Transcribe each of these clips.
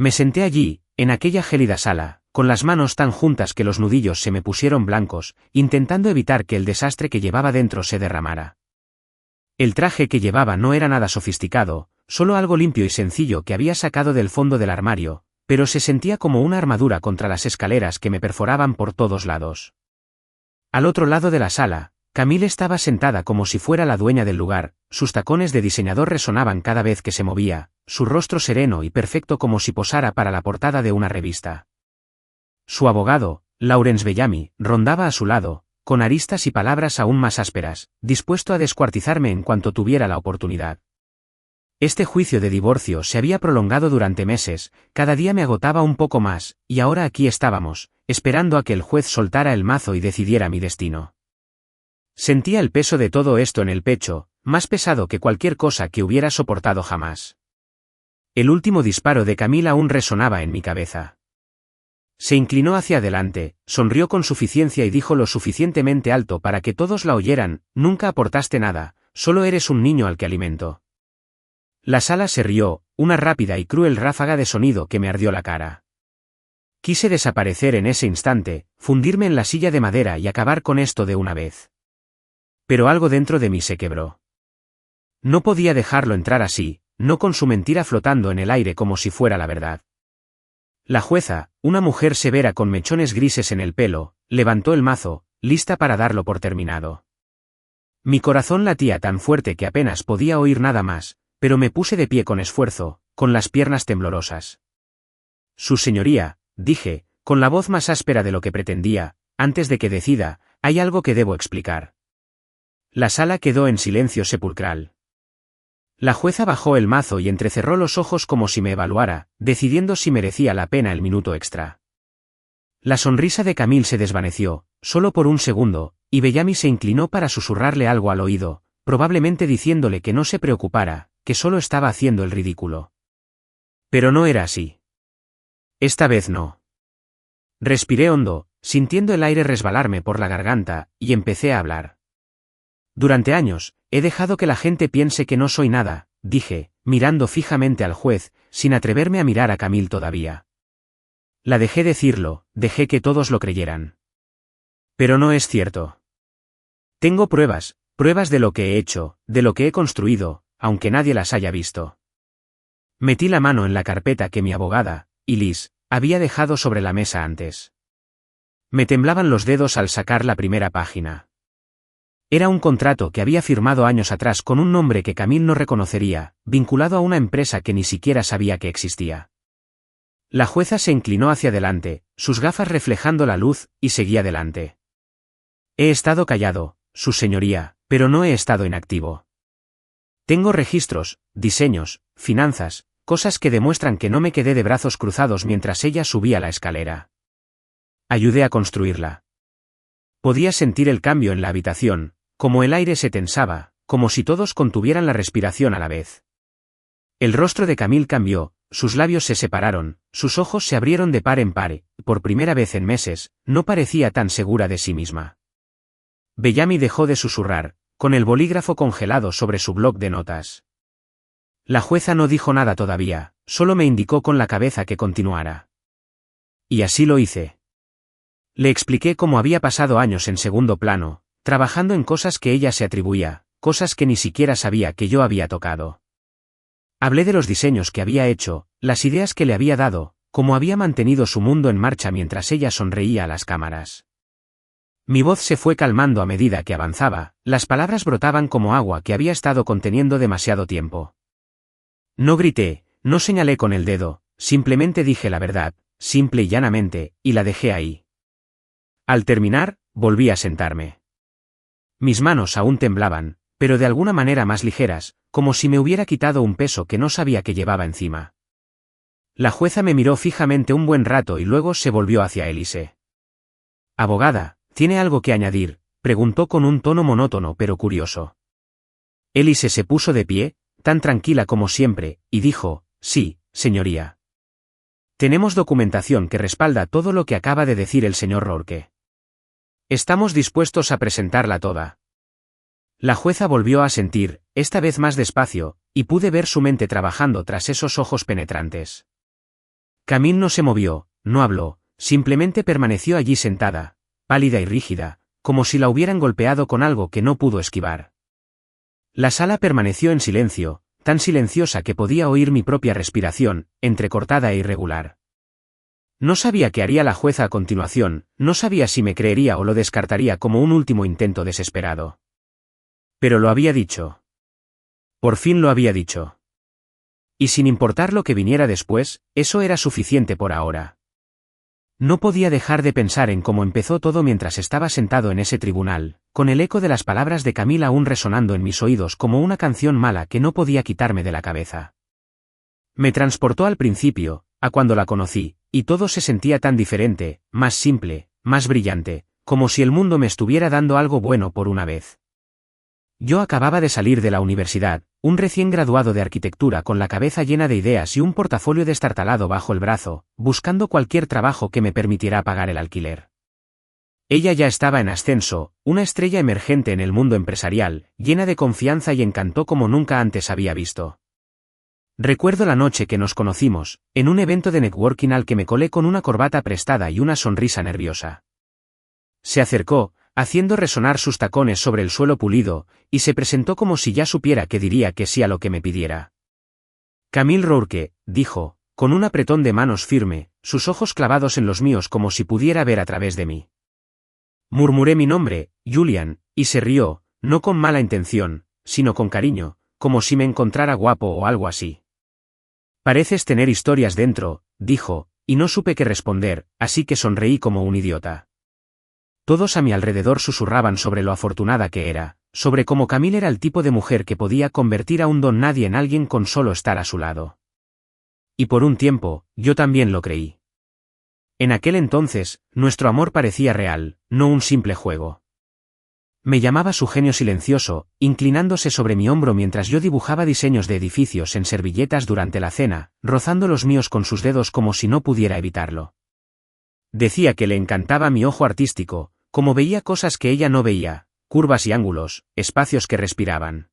Me senté allí, en aquella gélida sala, con las manos tan juntas que los nudillos se me pusieron blancos, intentando evitar que el desastre que llevaba dentro se derramara. El traje que llevaba no era nada sofisticado, solo algo limpio y sencillo que había sacado del fondo del armario, pero se sentía como una armadura contra las escaleras que me perforaban por todos lados. Al otro lado de la sala, Camille estaba sentada como si fuera la dueña del lugar, sus tacones de diseñador resonaban cada vez que se movía, su rostro sereno y perfecto como si posara para la portada de una revista. Su abogado, Laurence Bellamy, rondaba a su lado, con aristas y palabras aún más ásperas, dispuesto a descuartizarme en cuanto tuviera la oportunidad. Este juicio de divorcio se había prolongado durante meses, cada día me agotaba un poco más, y ahora aquí estábamos, esperando a que el juez soltara el mazo y decidiera mi destino. Sentía el peso de todo esto en el pecho, más pesado que cualquier cosa que hubiera soportado jamás. El último disparo de Camille aún resonaba en mi cabeza. Se inclinó hacia adelante, sonrió con suficiencia y dijo lo suficientemente alto para que todos la oyeran: nunca aportaste nada, solo eres un niño al que alimento. La sala se rió, una rápida y cruel ráfaga de sonido que me ardió la cara. Quise desaparecer en ese instante, fundirme en la silla de madera y acabar con esto de una vez. Pero algo dentro de mí se quebró. No podía dejarlo entrar así, no con su mentira flotando en el aire como si fuera la verdad. La jueza, una mujer severa con mechones grises en el pelo, levantó el mazo, lista para darlo por terminado. Mi corazón latía tan fuerte que apenas podía oír nada más, pero me puse de pie con esfuerzo, con las piernas temblorosas. Su señoría, dije, con la voz más áspera de lo que pretendía, antes de que decida, hay algo que debo explicar. La sala quedó en silencio sepulcral. La jueza bajó el mazo y entrecerró los ojos como si me evaluara, decidiendo si merecía la pena el minuto extra. La sonrisa de Camille se desvaneció, solo por un segundo, y Bellamy se inclinó para susurrarle algo al oído, probablemente diciéndole que no se preocupara, que solo estaba haciendo el ridículo. Pero no era así. Esta vez no. Respiré hondo, sintiendo el aire resbalarme por la garganta, y empecé a hablar. Durante años, he dejado que la gente piense que no soy nada, dije, mirando fijamente al juez, sin atreverme a mirar a Camille todavía. La dejé decirlo, dejé que todos lo creyeran. Pero no es cierto. Tengo pruebas de lo que he hecho, de lo que he construido, aunque nadie las haya visto. Metí la mano en la carpeta que mi abogada, Liz, había dejado sobre la mesa antes. Me temblaban los dedos al sacar la primera página. Era un contrato que había firmado años atrás con un nombre que Camille no reconocería, vinculado a una empresa que ni siquiera sabía que existía. La jueza se inclinó hacia adelante, sus gafas reflejando la luz, y seguía adelante. He estado callado, su señoría, pero no he estado inactivo. Tengo registros, diseños, finanzas, cosas que demuestran que no me quedé de brazos cruzados mientras ella subía la escalera. Ayudé a construirla. Podía sentir el cambio en la habitación, como el aire se tensaba, como si todos contuvieran la respiración a la vez. El rostro de Camille cambió, sus labios se separaron, sus ojos se abrieron de par en par, y, por primera vez en meses, no parecía tan segura de sí misma. Bellamy dejó de susurrar, con el bolígrafo congelado sobre su bloc de notas. La jueza no dijo nada todavía, solo me indicó con la cabeza que continuara. Y así lo hice. Le expliqué cómo había pasado años en segundo plano, trabajando en cosas que ella se atribuía, cosas que ni siquiera sabía que yo había tocado. Hablé de los diseños que había hecho, las ideas que le había dado, cómo había mantenido su mundo en marcha mientras ella sonreía a las cámaras. Mi voz se fue calmando a medida que avanzaba, las palabras brotaban como agua que había estado conteniendo demasiado tiempo. No grité, no señalé con el dedo, simplemente dije la verdad, simple y llanamente, y la dejé ahí. Al terminar, volví a sentarme. Mis manos aún temblaban, pero de alguna manera más ligeras, como si me hubiera quitado un peso que no sabía que llevaba encima. La jueza me miró fijamente un buen rato y luego se volvió hacia Élise. Abogada, ¿tiene algo que añadir?, preguntó con un tono monótono pero curioso. Élise se puso de pie, tan tranquila como siempre, y dijo, sí, señoría. Tenemos documentación que respalda todo lo que acaba de decir el señor Rourke. Estamos dispuestos a presentarla toda. La jueza volvió a asentir, esta vez más despacio, y pude ver su mente trabajando tras esos ojos penetrantes. Camille no se movió, no habló, simplemente permaneció allí sentada, pálida y rígida, como si la hubieran golpeado con algo que no pudo esquivar. La sala permaneció en silencio, tan silenciosa que podía oír mi propia respiración, entrecortada e irregular. No sabía qué haría la jueza a continuación, no sabía si me creería o lo descartaría como un último intento desesperado. Pero lo había dicho. Por fin lo había dicho. Y sin importar lo que viniera después, eso era suficiente por ahora. No podía dejar de pensar en cómo empezó todo mientras estaba sentado en ese tribunal, con el eco de las palabras de Camille aún resonando en mis oídos como una canción mala que no podía quitarme de la cabeza. Me transportó al principio, a cuando la conocí, y todo se sentía tan diferente, más simple, más brillante, como si el mundo me estuviera dando algo bueno por una vez. Yo acababa de salir de la universidad, un recién graduado de arquitectura con la cabeza llena de ideas y un portafolio destartalado bajo el brazo, buscando cualquier trabajo que me permitiera pagar el alquiler. Ella ya estaba en ascenso, una estrella emergente en el mundo empresarial, llena de confianza y encanto como nunca antes había visto. Recuerdo la noche que nos conocimos, en un evento de networking al que me colé con una corbata prestada y una sonrisa nerviosa. Se acercó, haciendo resonar sus tacones sobre el suelo pulido, y se presentó como si ya supiera que diría que sí a lo que me pidiera. Camille Rourke, dijo, con un apretón de manos firme, sus ojos clavados en los míos como si pudiera ver a través de mí. Murmuré mi nombre, Julian, y se rió, no con mala intención, sino con cariño, como si me encontrara guapo o algo así. Pareces tener historias dentro, dijo, y no supe qué responder, así que sonreí como un idiota. Todos a mi alrededor susurraban sobre lo afortunada que era, sobre cómo Camille era el tipo de mujer que podía convertir a un don nadie en alguien con solo estar a su lado. Y por un tiempo, yo también lo creí. En aquel entonces, nuestro amor parecía real, no un simple juego. Me llamaba su genio silencioso, inclinándose sobre mi hombro mientras yo dibujaba diseños de edificios en servilletas durante la cena, rozando los míos con sus dedos como si no pudiera evitarlo. Decía que le encantaba mi ojo artístico, como veía cosas que ella no veía, curvas y ángulos, espacios que respiraban.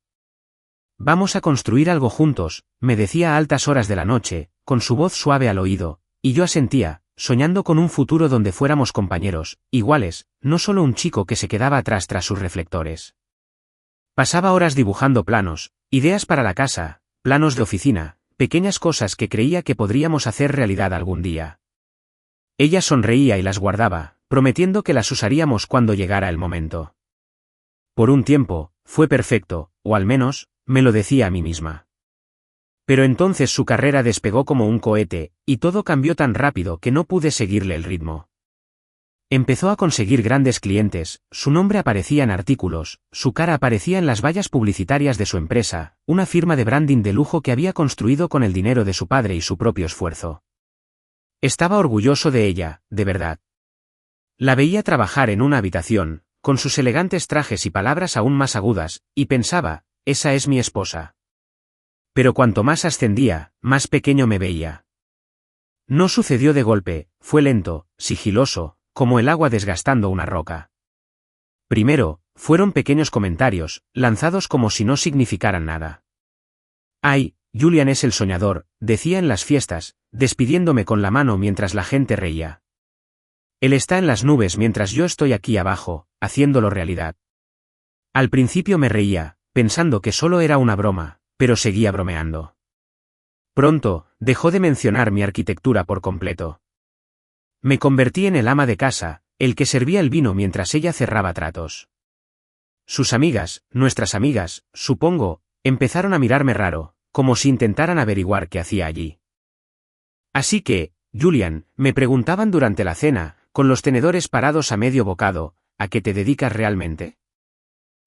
Vamos a construir algo juntos, me decía a altas horas de la noche, con su voz suave al oído, y yo asentía, soñando con un futuro donde fuéramos compañeros, iguales, no solo un chico que se quedaba atrás tras sus reflectores. Pasaba horas dibujando planos, ideas para la casa, planos de oficina, pequeñas cosas que creía que podríamos hacer realidad algún día. Ella sonreía y las guardaba, prometiendo que las usaríamos cuando llegara el momento. Por un tiempo, fue perfecto, o al menos, me lo decía a mí misma. Pero entonces su carrera despegó como un cohete, y todo cambió tan rápido que no pude seguirle el ritmo. Empezó a conseguir grandes clientes, su nombre aparecía en artículos, su cara aparecía en las vallas publicitarias de su empresa, una firma de branding de lujo que había construido con el dinero de su padre y su propio esfuerzo. Estaba orgulloso de ella, de verdad. La veía trabajar en una habitación, con sus elegantes trajes y palabras aún más agudas, y pensaba, esa es mi esposa. Pero cuanto más ascendía, más pequeño me veía. No sucedió de golpe, fue lento, sigiloso, como el agua desgastando una roca. Primero, fueron pequeños comentarios, lanzados como si no significaran nada. Ay, Julian es el soñador, decía en las fiestas, despidiéndome con la mano mientras la gente reía. Él está en las nubes mientras yo estoy aquí abajo, haciéndolo realidad. Al principio me reía, pensando que solo era una broma, pero seguía bromeando. Pronto, dejó de mencionar mi arquitectura por completo. Me convertí en el ama de casa, el que servía el vino mientras ella cerraba tratos. Sus amigas, nuestras amigas, supongo, empezaron a mirarme raro, como si intentaran averiguar qué hacía allí. Así que, Julian, me preguntaban durante la cena, con los tenedores parados a medio bocado, ¿a qué te dedicas realmente?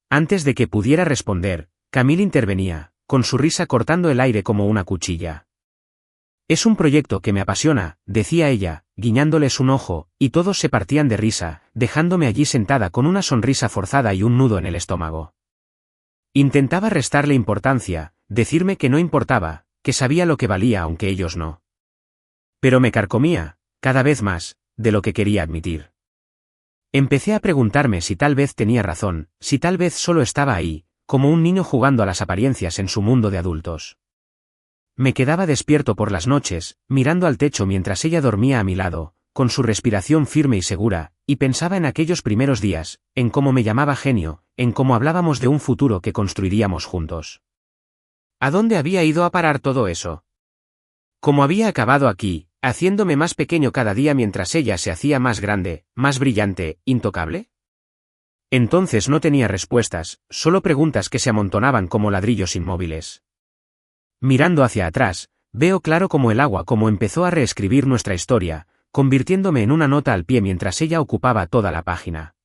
Antes de que pudiera responder, Camille intervenía, con su risa cortando el aire como una cuchilla. Es un proyecto que me apasiona, decía ella, guiñándoles un ojo, y todos se partían de risa, dejándome allí sentada con una sonrisa forzada y un nudo en el estómago. Intentaba restarle importancia, decirme que no importaba, que sabía lo que valía aunque ellos no. Pero me carcomía, cada vez más, de lo que quería admitir. Empecé a preguntarme si tal vez tenía razón, si tal vez solo estaba ahí, como un niño jugando a las apariencias en su mundo de adultos. Me quedaba despierto por las noches, mirando al techo mientras ella dormía a mi lado, con su respiración firme y segura, y pensaba en aquellos primeros días, en cómo me llamaba genio, en cómo hablábamos de un futuro que construiríamos juntos. ¿A dónde había ido a parar todo eso? ¿Cómo había acabado aquí, haciéndome más pequeño cada día mientras ella se hacía más grande, más brillante, intocable? Entonces no tenía respuestas, solo preguntas que se amontonaban como ladrillos inmóviles. Mirando hacia atrás, veo claro cómo el agua como empezó a reescribir nuestra historia, convirtiéndome en una nota al pie mientras ella ocupaba toda la página.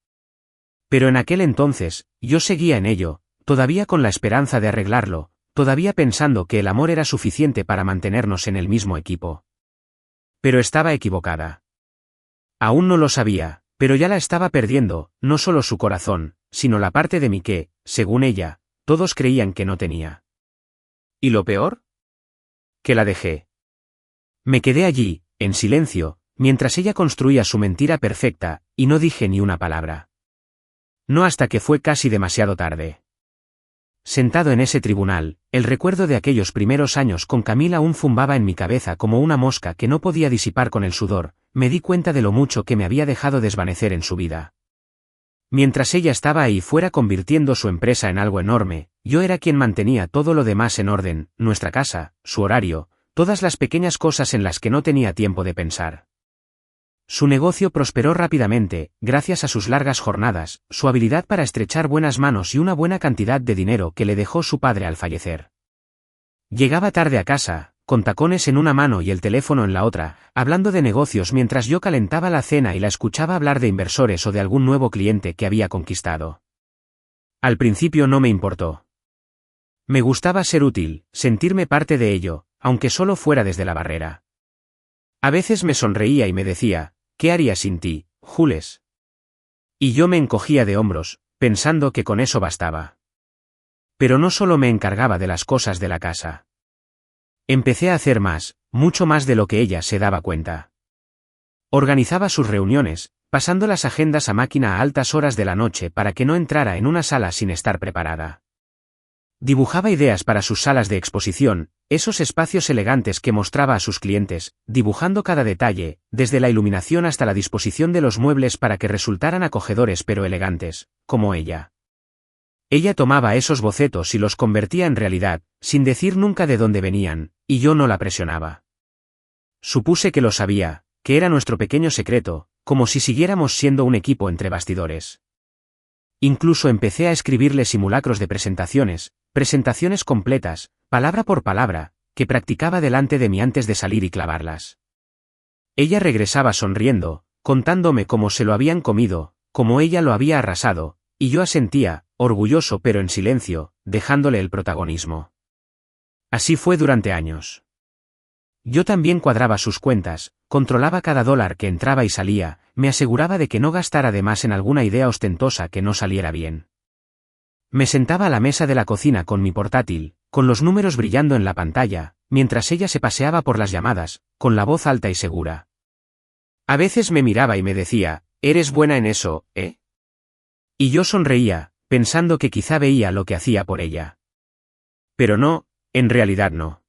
Pero en aquel entonces, yo seguía en ello, todavía con la esperanza de arreglarlo, todavía pensando que el amor era suficiente para mantenernos en el mismo equipo. Pero estaba equivocada. Aún no lo sabía, pero ya la estaba perdiendo, no solo su corazón, sino la parte de mí que, según ella, todos creían que no tenía. ¿Y lo peor? Que la dejé. Me quedé allí, en silencio, mientras ella construía su mentira perfecta, y no dije ni una palabra. No hasta que fue casi demasiado tarde. Sentado en ese tribunal, el recuerdo de aquellos primeros años con Camila aún zumbaba en mi cabeza como una mosca que no podía disipar con el sudor, me di cuenta de lo mucho que me había dejado desvanecer en su vida. Mientras ella estaba ahí fuera convirtiendo su empresa en algo enorme, yo era quien mantenía todo lo demás en orden, nuestra casa, su horario, todas las pequeñas cosas en las que no tenía tiempo de pensar. Su negocio prosperó rápidamente, gracias a sus largas jornadas, su habilidad para estrechar buenas manos y una buena cantidad de dinero que le dejó su padre al fallecer. Llegaba tarde a casa, con tacones en una mano y el teléfono en la otra, hablando de negocios mientras yo calentaba la cena y la escuchaba hablar de inversores o de algún nuevo cliente que había conquistado. Al principio no me importó. Me gustaba ser útil, sentirme parte de ello, aunque solo fuera desde la barrera. A veces me sonreía y me decía, ¿qué haría sin ti, Jules? Y yo me encogía de hombros, pensando que con eso bastaba. Pero no solo me encargaba de las cosas de la casa. Empecé a hacer más, mucho más de lo que ella se daba cuenta. Organizaba sus reuniones, pasando las agendas a máquina a altas horas de la noche para que no entrara en una sala sin estar preparada. Dibujaba ideas para sus salas de exposición, esos espacios elegantes que mostraba a sus clientes, dibujando cada detalle, desde la iluminación hasta la disposición de los muebles para que resultaran acogedores pero elegantes, como ella. Ella tomaba esos bocetos y los convertía en realidad, sin decir nunca de dónde venían, y yo no la presionaba. Supuse que lo sabía, que era nuestro pequeño secreto, como si siguiéramos siendo un equipo entre bastidores. Incluso empecé a escribirle simulacros de presentaciones completas, palabra por palabra, que practicaba delante de mí antes de salir y clavarlas. Ella regresaba sonriendo, contándome cómo se lo habían comido, cómo ella lo había arrasado, y yo asentía, orgulloso pero en silencio, dejándole el protagonismo. Así fue durante años. Yo también cuadraba sus cuentas, controlaba cada dólar que entraba y salía, me aseguraba de que no gastara de más en alguna idea ostentosa que no saliera bien. Me sentaba a la mesa de la cocina con mi portátil, con los números brillando en la pantalla, mientras ella se paseaba por las llamadas, con la voz alta y segura. A veces me miraba y me decía, «¿Eres buena en eso, eh?» Y yo sonreía, pensando que quizá veía lo que hacía por ella. Pero no, en realidad no.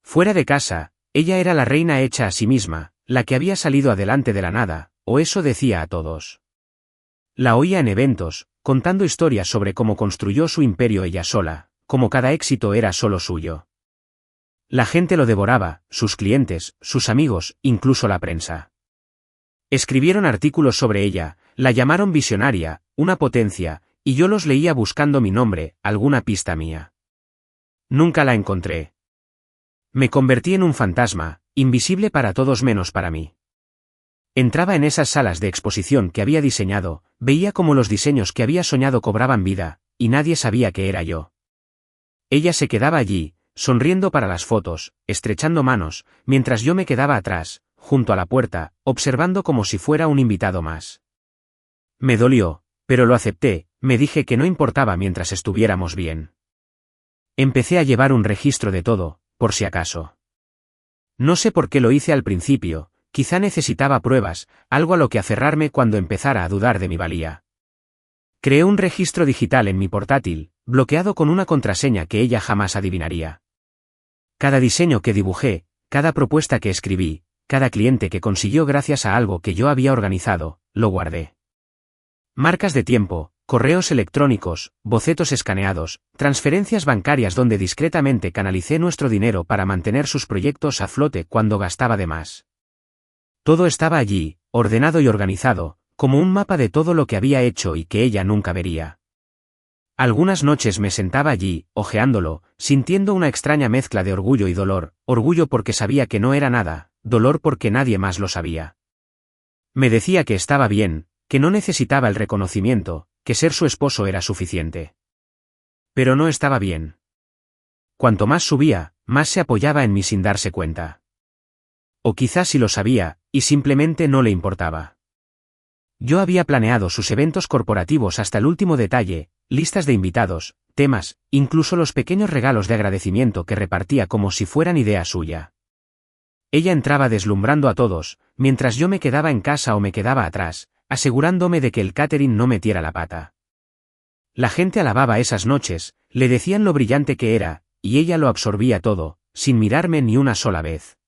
Fuera de casa, ella era la reina hecha a sí misma, la que había salido adelante de la nada, o eso decía a todos. La oía en eventos, contando historias sobre cómo construyó su imperio ella sola, cómo cada éxito era solo suyo. La gente lo devoraba, sus clientes, sus amigos, incluso la prensa. Escribieron artículos sobre ella, la llamaron visionaria, una potencia, y yo los leía buscando mi nombre, alguna pista mía. Nunca la encontré. Me convertí en un fantasma, invisible para todos menos para mí. Entraba en esas salas de exposición que había diseñado, veía cómo los diseños que había soñado cobraban vida, y nadie sabía que era yo. Ella se quedaba allí, sonriendo para las fotos, estrechando manos, mientras yo me quedaba atrás, junto a la puerta, observando como si fuera un invitado más. Me dolió, pero lo acepté, me dije que no importaba mientras estuviéramos bien. Empecé a llevar un registro de todo, por si acaso. No sé por qué lo hice al principio, quizá necesitaba pruebas, algo a lo que aferrarme cuando empezara a dudar de mi valía. Creé un registro digital en mi portátil, bloqueado con una contraseña que ella jamás adivinaría. Cada diseño que dibujé, cada propuesta que escribí, cada cliente que consiguió gracias a algo que yo había organizado, lo guardé. Marcas de tiempo, correos electrónicos, bocetos escaneados, transferencias bancarias donde discretamente canalicé nuestro dinero para mantener sus proyectos a flote cuando gastaba de más. Todo estaba allí, ordenado y organizado, como un mapa de todo lo que había hecho y que ella nunca vería. Algunas noches me sentaba allí, hojeándolo, sintiendo una extraña mezcla de orgullo y dolor, orgullo porque sabía que no era nada, dolor porque nadie más lo sabía. Me decía que estaba bien, que no necesitaba el reconocimiento, que ser su esposo era suficiente. Pero no estaba bien. Cuanto más subía, más se apoyaba en mí sin darse cuenta. O quizás sí lo sabía, y simplemente no le importaba. Yo había planeado sus eventos corporativos hasta el último detalle, listas de invitados, temas, incluso los pequeños regalos de agradecimiento que repartía como si fueran idea suya. Ella entraba deslumbrando a todos, mientras yo me quedaba en casa o me quedaba atrás, asegurándome de que el catering no metiera la pata. La gente alababa esas noches, le decían lo brillante que era, y ella lo absorbía todo, sin mirarme ni una sola vez.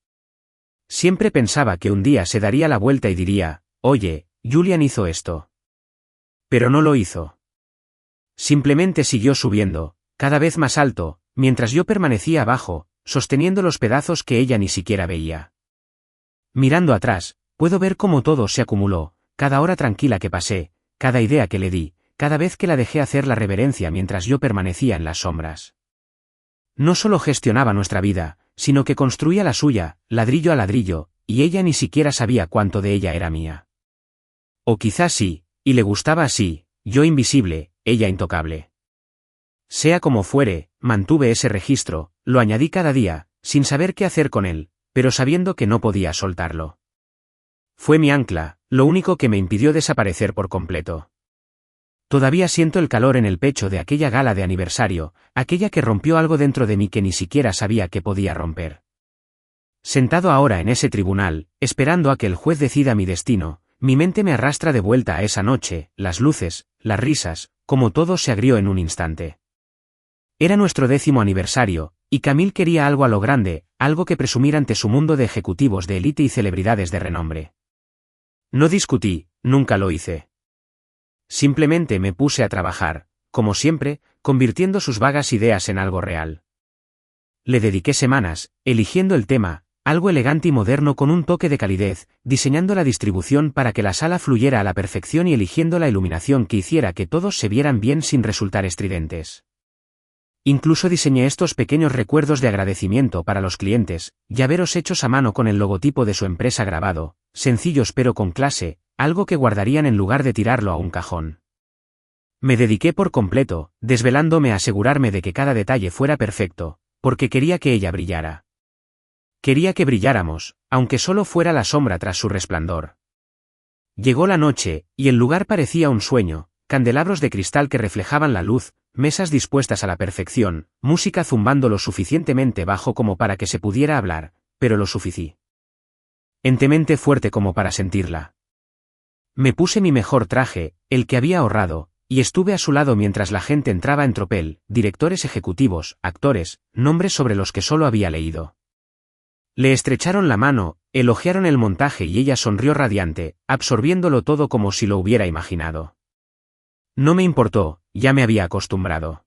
Siempre pensaba que un día se daría la vuelta y diría, oye, Julian hizo esto. Pero no lo hizo. Simplemente siguió subiendo, cada vez más alto, mientras yo permanecía abajo, sosteniendo los pedazos que ella ni siquiera veía. Mirando atrás, puedo ver cómo todo se acumuló, cada hora tranquila que pasé, cada idea que le di, cada vez que la dejé hacer la reverencia mientras yo permanecía en las sombras. No solo gestionaba nuestra vida, sino que construía la suya, ladrillo a ladrillo, y ella ni siquiera sabía cuánto de ella era mía. O quizás sí, y le gustaba así, yo invisible, ella intocable. Sea como fuere, mantuve ese registro, lo añadí cada día, sin saber qué hacer con él, pero sabiendo que no podía soltarlo. Fue mi ancla, lo único que me impidió desaparecer por completo. Todavía siento el calor en el pecho de aquella gala de aniversario, aquella que rompió algo dentro de mí que ni siquiera sabía que podía romper. Sentado ahora en ese tribunal, esperando a que el juez decida mi destino, mi mente me arrastra de vuelta a esa noche, las luces, las risas, como todo se agrió en un instante. Era nuestro 10º aniversario, y Camille quería algo a lo grande, algo que presumir ante su mundo de ejecutivos de élite y celebridades de renombre. No discutí, nunca lo hice. Simplemente me puse a trabajar, como siempre, convirtiendo sus vagas ideas en algo real. Le dediqué semanas, eligiendo el tema, algo elegante y moderno con un toque de calidez, diseñando la distribución para que la sala fluyera a la perfección y eligiendo la iluminación que hiciera que todos se vieran bien sin resultar estridentes. Incluso diseñé estos pequeños recuerdos de agradecimiento para los clientes, llaveros hechos a mano con el logotipo de su empresa grabado, sencillos pero con clase, algo que guardarían en lugar de tirarlo a un cajón. Me dediqué por completo, desvelándome a asegurarme de que cada detalle fuera perfecto, porque quería que ella brillara. Quería que brilláramos, aunque solo fuera la sombra tras su resplandor. Llegó la noche, y el lugar parecía un sueño, candelabros de cristal que reflejaban la luz, mesas dispuestas a la perfección, música zumbando lo suficientemente bajo como para que se pudiera hablar, pero lo suficientemente fuerte como para sentirla. Me puse mi mejor traje, el que había ahorrado, y estuve a su lado mientras la gente entraba en tropel, directores ejecutivos, actores, nombres sobre los que solo había leído. Le estrecharon la mano, elogiaron el montaje y ella sonrió radiante, absorbiéndolo todo como si lo hubiera imaginado. No me importó, ya me había acostumbrado.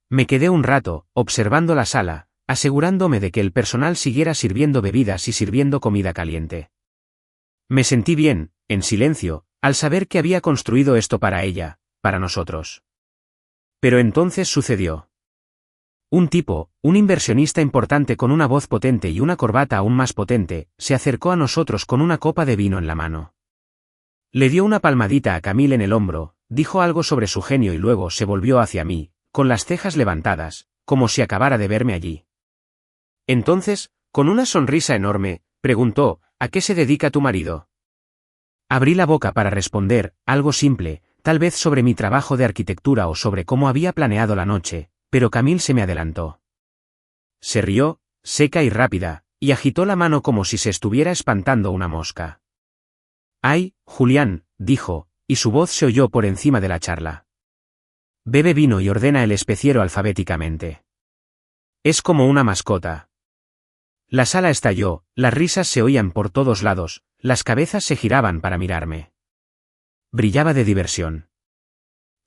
Me quedé un rato, observando la sala, asegurándome de que el personal siguiera sirviendo bebidas y sirviendo comida caliente. Me sentí bien, en silencio, al saber que había construido esto para ella, para nosotros. Pero entonces sucedió. Un tipo, un inversionista importante con una voz potente y una corbata aún más potente, se acercó a nosotros con una copa de vino en la mano. Le dio una palmadita a Camille en el hombro, dijo algo sobre su genio y luego se volvió hacia mí, con las cejas levantadas, como si acabara de verme allí. Entonces, con una sonrisa enorme, preguntó, ¿a qué se dedica tu marido? Abrí la boca para responder, algo simple, tal vez sobre mi trabajo de arquitectura o sobre cómo había planeado la noche, pero Camille se me adelantó. Se rió, seca y rápida, y agitó la mano como si se estuviera espantando una mosca. «Ay, Julián», dijo, y su voz se oyó por encima de la charla. «Bebe vino y ordena el especiero alfabéticamente». Es como una mascota. La sala estalló, las risas se oían por todos lados, las cabezas se giraban para mirarme. Brillaba de diversión.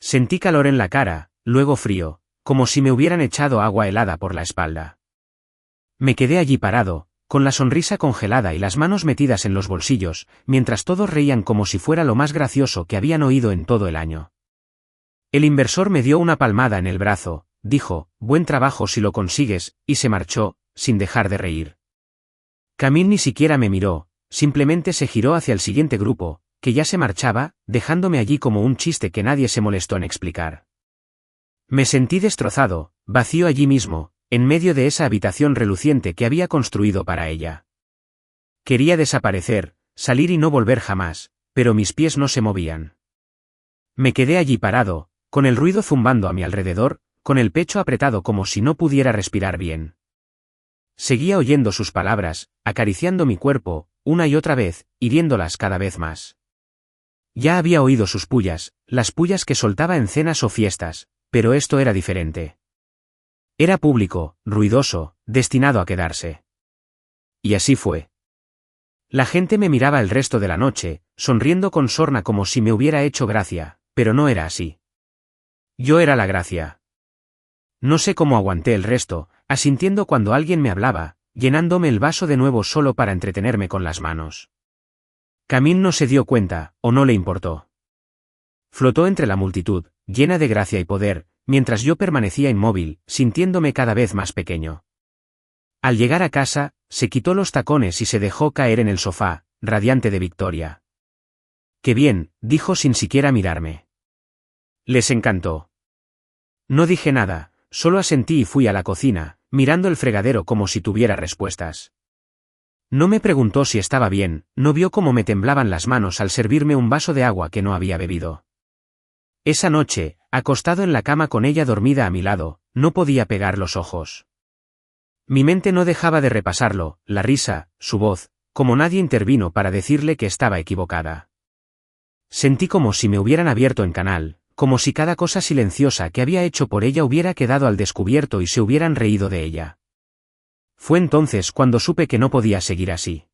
Sentí calor en la cara, luego frío, como si me hubieran echado agua helada por la espalda. Me quedé allí parado, con la sonrisa congelada y las manos metidas en los bolsillos, mientras todos reían como si fuera lo más gracioso que habían oído en todo el año. El inversor me dio una palmada en el brazo, dijo, buen trabajo si lo consigues, y se marchó, sin dejar de reír. Camille ni siquiera me miró, simplemente se giró hacia el siguiente grupo, que ya se marchaba, dejándome allí como un chiste que nadie se molestó en explicar. Me sentí destrozado, vacío allí mismo, en medio de esa habitación reluciente que había construido para ella. Quería desaparecer, salir y no volver jamás, pero mis pies no se movían. Me quedé allí parado, con el ruido zumbando a mi alrededor, con el pecho apretado como si no pudiera respirar bien. Seguía oyendo sus palabras, acariciando mi cuerpo, una y otra vez, hiriéndolas cada vez más. Ya había oído sus pullas, las pullas que soltaba en cenas o fiestas, pero esto era diferente. Era público, ruidoso, destinado a quedarse. Y así fue. La gente me miraba el resto de la noche, sonriendo con sorna como si me hubiera hecho gracia, pero no era así. Yo era la gracia. No sé cómo aguanté el resto, asintiendo cuando alguien me hablaba, llenándome el vaso de nuevo solo para entretenerme con las manos. Camille no se dio cuenta, o no le importó. Flotó entre la multitud, llena de gracia y poder, mientras yo permanecía inmóvil, sintiéndome cada vez más pequeño. Al llegar a casa, se quitó los tacones y se dejó caer en el sofá, radiante de victoria. «Qué bien», dijo sin siquiera mirarme. Les encantó. No dije nada, solo asentí y fui a la cocina, mirando el fregadero como si tuviera respuestas. No me preguntó si estaba bien, no vio cómo me temblaban las manos al servirme un vaso de agua que no había bebido. Esa noche, acostado en la cama con ella dormida a mi lado, no podía pegar los ojos. Mi mente no dejaba de repasarlo, la risa, su voz, como nadie intervino para decirle que estaba equivocada. Sentí como si me hubieran abierto en canal, como si cada cosa silenciosa que había hecho por ella hubiera quedado al descubierto y se hubieran reído de ella. Fue entonces cuando supe que no podía seguir así.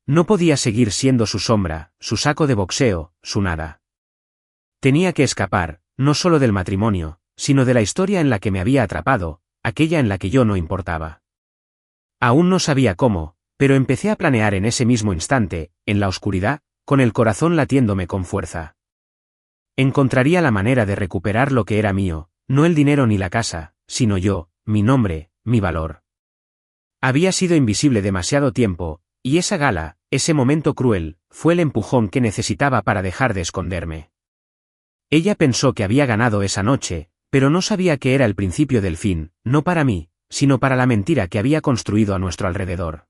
No podía seguir siendo su sombra, su saco de boxeo, su nada. Tenía que escapar, no solo del matrimonio, sino de la historia en la que me había atrapado, aquella en la que yo no importaba. Aún no sabía cómo, pero empecé a planear en ese mismo instante, en la oscuridad, con el corazón latiéndome con fuerza. Encontraría la manera de recuperar lo que era mío, no el dinero ni la casa, sino yo, mi nombre, mi valor. Había sido invisible demasiado tiempo, y esa gala, ese momento cruel, fue el empujón que necesitaba para dejar de esconderme. Ella pensó que había ganado esa noche, pero no sabía que era el principio del fin, no para mí, sino para la mentira que había construido a nuestro alrededor.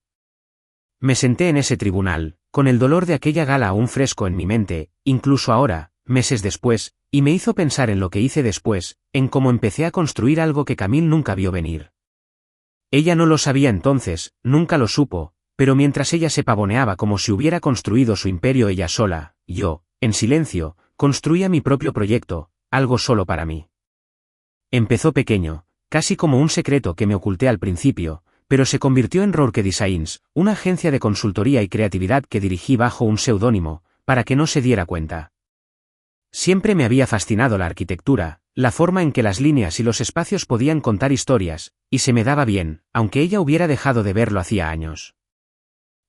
Me senté en ese tribunal, con el dolor de aquella gala aún fresco en mi mente, incluso ahora, meses después, y me hizo pensar en lo que hice después, en cómo empecé a construir algo que Camille nunca vio venir. Ella no lo sabía entonces, nunca lo supo, pero mientras ella se pavoneaba como si hubiera construido su imperio ella sola, yo, en silencio, construía mi propio proyecto, algo solo para mí. Empezó pequeño, casi como un secreto que me oculté al principio, pero se convirtió en Rourke Designs, una agencia de consultoría y creatividad que dirigí bajo un seudónimo, para que no se diera cuenta. Siempre me había fascinado la arquitectura, la forma en que las líneas y los espacios podían contar historias, y se me daba bien, aunque ella hubiera dejado de verlo hacía años.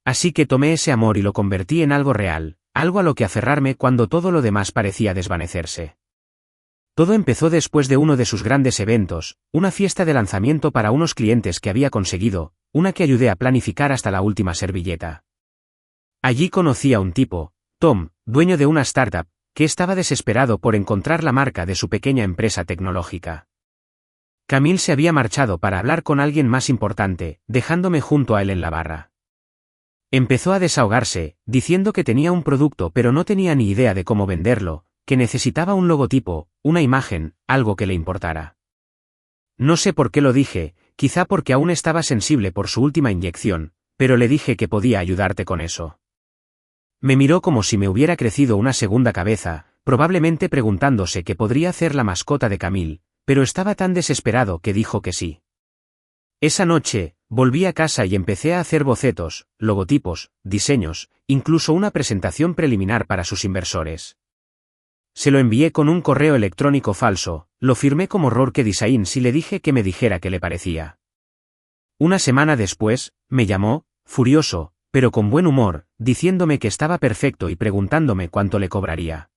Así que tomé ese amor y lo convertí en algo real, algo a lo que aferrarme cuando todo lo demás parecía desvanecerse. Todo empezó después de uno de sus grandes eventos, una fiesta de lanzamiento para unos clientes que había conseguido, una que ayudé a planificar hasta la última servilleta. Allí conocí a un tipo, Tom, dueño de una startup, que estaba desesperado por encontrar la marca de su pequeña empresa tecnológica. Camille se había marchado para hablar con alguien más importante, dejándome junto a él en la barra. Empezó a desahogarse, diciendo que tenía un producto pero no tenía ni idea de cómo venderlo, que necesitaba un logotipo, una imagen, algo que le importara. No sé por qué lo dije, quizá porque aún estaba sensible por su última inyección, pero le dije que podía ayudarte con eso. Me miró como si me hubiera crecido una segunda cabeza, probablemente preguntándose qué podría hacer la mascota de Camille, pero estaba tan desesperado que dijo que sí. Esa noche, volví a casa y empecé a hacer bocetos, logotipos, diseños, incluso una presentación preliminar para sus inversores. Se lo envié con un correo electrónico falso, lo firmé como Rourke Designs y le dije que me dijera qué le parecía. Una semana después, me llamó, furioso, pero con buen humor, diciéndome que estaba perfecto y preguntándome cuánto le cobraría.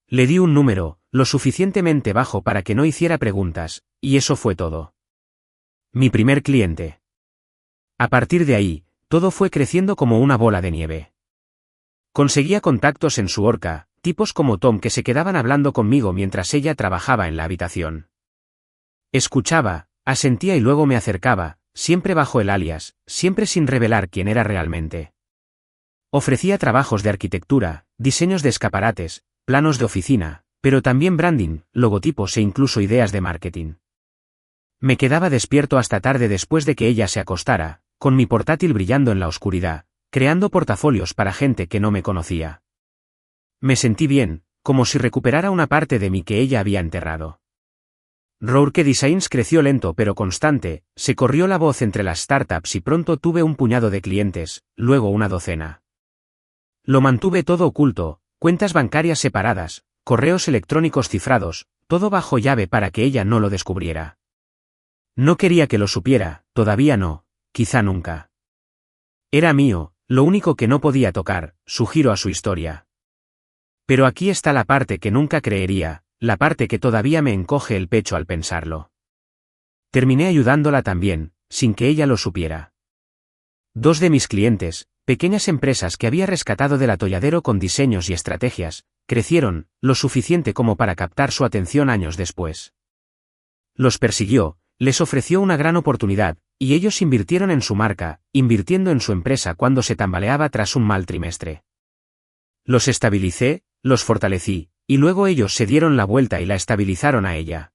Le di un número, lo suficientemente bajo para que no hiciera preguntas, y eso fue todo. Mi primer cliente. A partir de ahí, todo fue creciendo como una bola de nieve. Conseguía contactos en su horca, tipos como Tom que se quedaban hablando conmigo mientras ella trabajaba en la habitación. Escuchaba, asentía y luego me acercaba, siempre bajo el alias, siempre sin revelar quién era realmente. Ofrecía trabajos de arquitectura, diseños de escaparates, planos de oficina, pero también branding, logotipos e incluso ideas de marketing. Me quedaba despierto hasta tarde después de que ella se acostara, con mi portátil brillando en la oscuridad, creando portafolios para gente que no me conocía. Me sentí bien, como si recuperara una parte de mí que ella había enterrado. Rourke Designs creció lento pero constante, se corrió la voz entre las startups y pronto tuve un puñado de clientes, luego una docena. Lo mantuve todo oculto, cuentas bancarias separadas, correos electrónicos cifrados, todo bajo llave para que ella no lo descubriera. No quería que lo supiera, todavía no, quizá nunca. Era mío, lo único que no podía tocar, su giro a su historia. Pero aquí está la parte que nunca creería, la parte que todavía me encoge el pecho al pensarlo. Terminé ayudándola también, sin que ella lo supiera. Dos de mis clientes, pequeñas empresas que había rescatado del atolladero con diseños y estrategias, crecieron, lo suficiente como para captar su atención años después. Los persiguió, les ofreció una gran oportunidad, y ellos invirtieron en su marca, invirtiendo en su empresa cuando se tambaleaba tras un mal trimestre. Los estabilicé, los fortalecí, y luego ellos se dieron la vuelta y la estabilizaron a ella.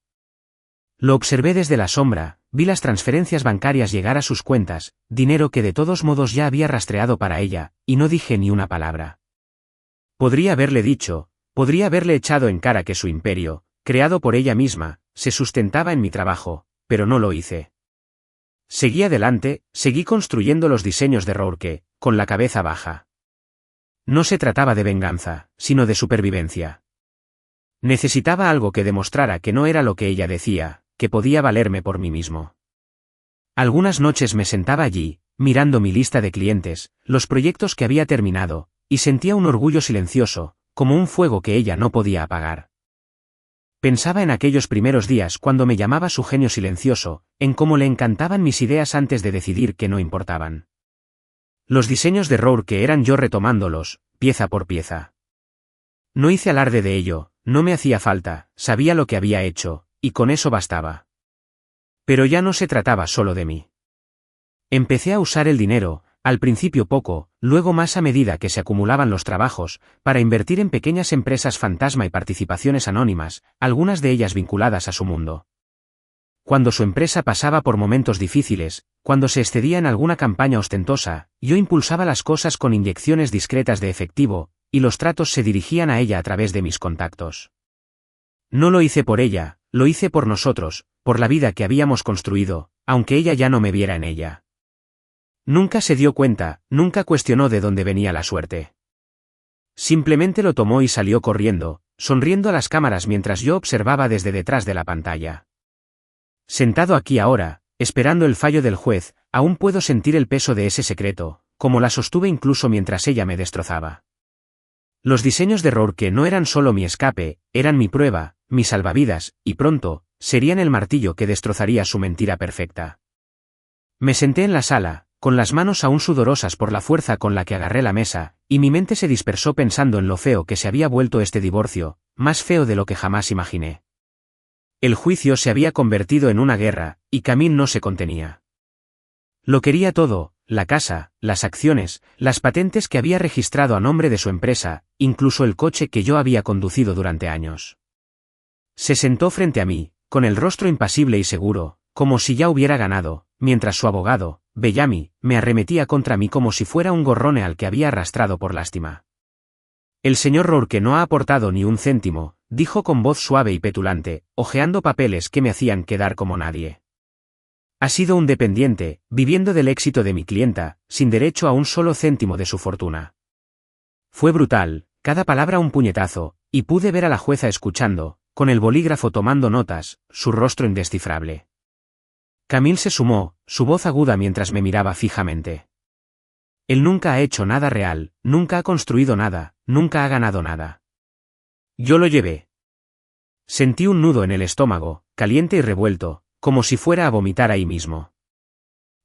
Lo observé desde la sombra, vi las transferencias bancarias llegar a sus cuentas, dinero que de todos modos ya había rastreado para ella, y no dije ni una palabra. Podría haberle dicho, podría haberle echado en cara que su imperio, creado por ella misma, se sustentaba en mi trabajo, pero no lo hice. Seguí adelante, seguí construyendo los diseños de Rourke, con la cabeza baja. No se trataba de venganza, sino de supervivencia. Necesitaba algo que demostrara que no era lo que ella decía, que podía valerme por mí mismo. Algunas noches me sentaba allí, mirando mi lista de clientes, los proyectos que había terminado, y sentía un orgullo silencioso, como un fuego que ella no podía apagar. Pensaba en aquellos primeros días cuando me llamaba su genio silencioso, en cómo le encantaban mis ideas antes de decidir que no importaban. Los diseños de Rourke eran yo retomándolos, pieza por pieza. No hice alarde de ello, no me hacía falta, sabía lo que había hecho, y con eso bastaba. Pero ya no se trataba solo de mí. Empecé a usar el dinero, al principio poco, luego más a medida que se acumulaban los trabajos, para invertir en pequeñas empresas fantasma y participaciones anónimas, algunas de ellas vinculadas a su mundo. Cuando su empresa pasaba por momentos difíciles, cuando se excedía en alguna campaña ostentosa, yo impulsaba las cosas con inyecciones discretas de efectivo, y los tratos se dirigían a ella a través de mis contactos. No lo hice por ella, lo hice por nosotros, por la vida que habíamos construido, aunque ella ya no me viera en ella. Nunca se dio cuenta, nunca cuestionó de dónde venía la suerte. Simplemente lo tomó y salió corriendo, sonriendo a las cámaras mientras yo observaba desde detrás de la pantalla. Sentado aquí ahora, esperando el fallo del juez, aún puedo sentir el peso de ese secreto, como la sostuve incluso mientras ella me destrozaba. Los diseños de Rourke no eran solo mi escape, eran mi prueba, mi salvavidas, y pronto, serían el martillo que destrozaría su mentira perfecta. Me senté en la sala, con las manos aún sudorosas por la fuerza con la que agarré la mesa, y mi mente se dispersó pensando en lo feo que se había vuelto este divorcio, más feo de lo que jamás imaginé. El juicio se había convertido en una guerra, y Camille no se contenía. Lo quería todo, la casa, las acciones, las patentes que había registrado a nombre de su empresa, incluso el coche que yo había conducido durante años. Se sentó frente a mí, con el rostro impasible y seguro, como si ya hubiera ganado, mientras su abogado, Bellamy, me arremetía contra mí como si fuera un gorrone al que había arrastrado por lástima. El señor Rourke no ha aportado ni un céntimo, dijo con voz suave y petulante, hojeando papeles que me hacían quedar como nadie. Ha sido un dependiente, viviendo del éxito de mi clienta, sin derecho a un solo céntimo de su fortuna. Fue brutal, cada palabra un puñetazo, y pude ver a la jueza escuchando, con el bolígrafo tomando notas, su rostro indescifrable. Camille se sumó, su voz aguda mientras me miraba fijamente. Él nunca ha hecho nada real, nunca ha construido nada, nunca ha ganado nada. Yo lo llevé. Sentí un nudo en el estómago, caliente y revuelto, como si fuera a vomitar ahí mismo.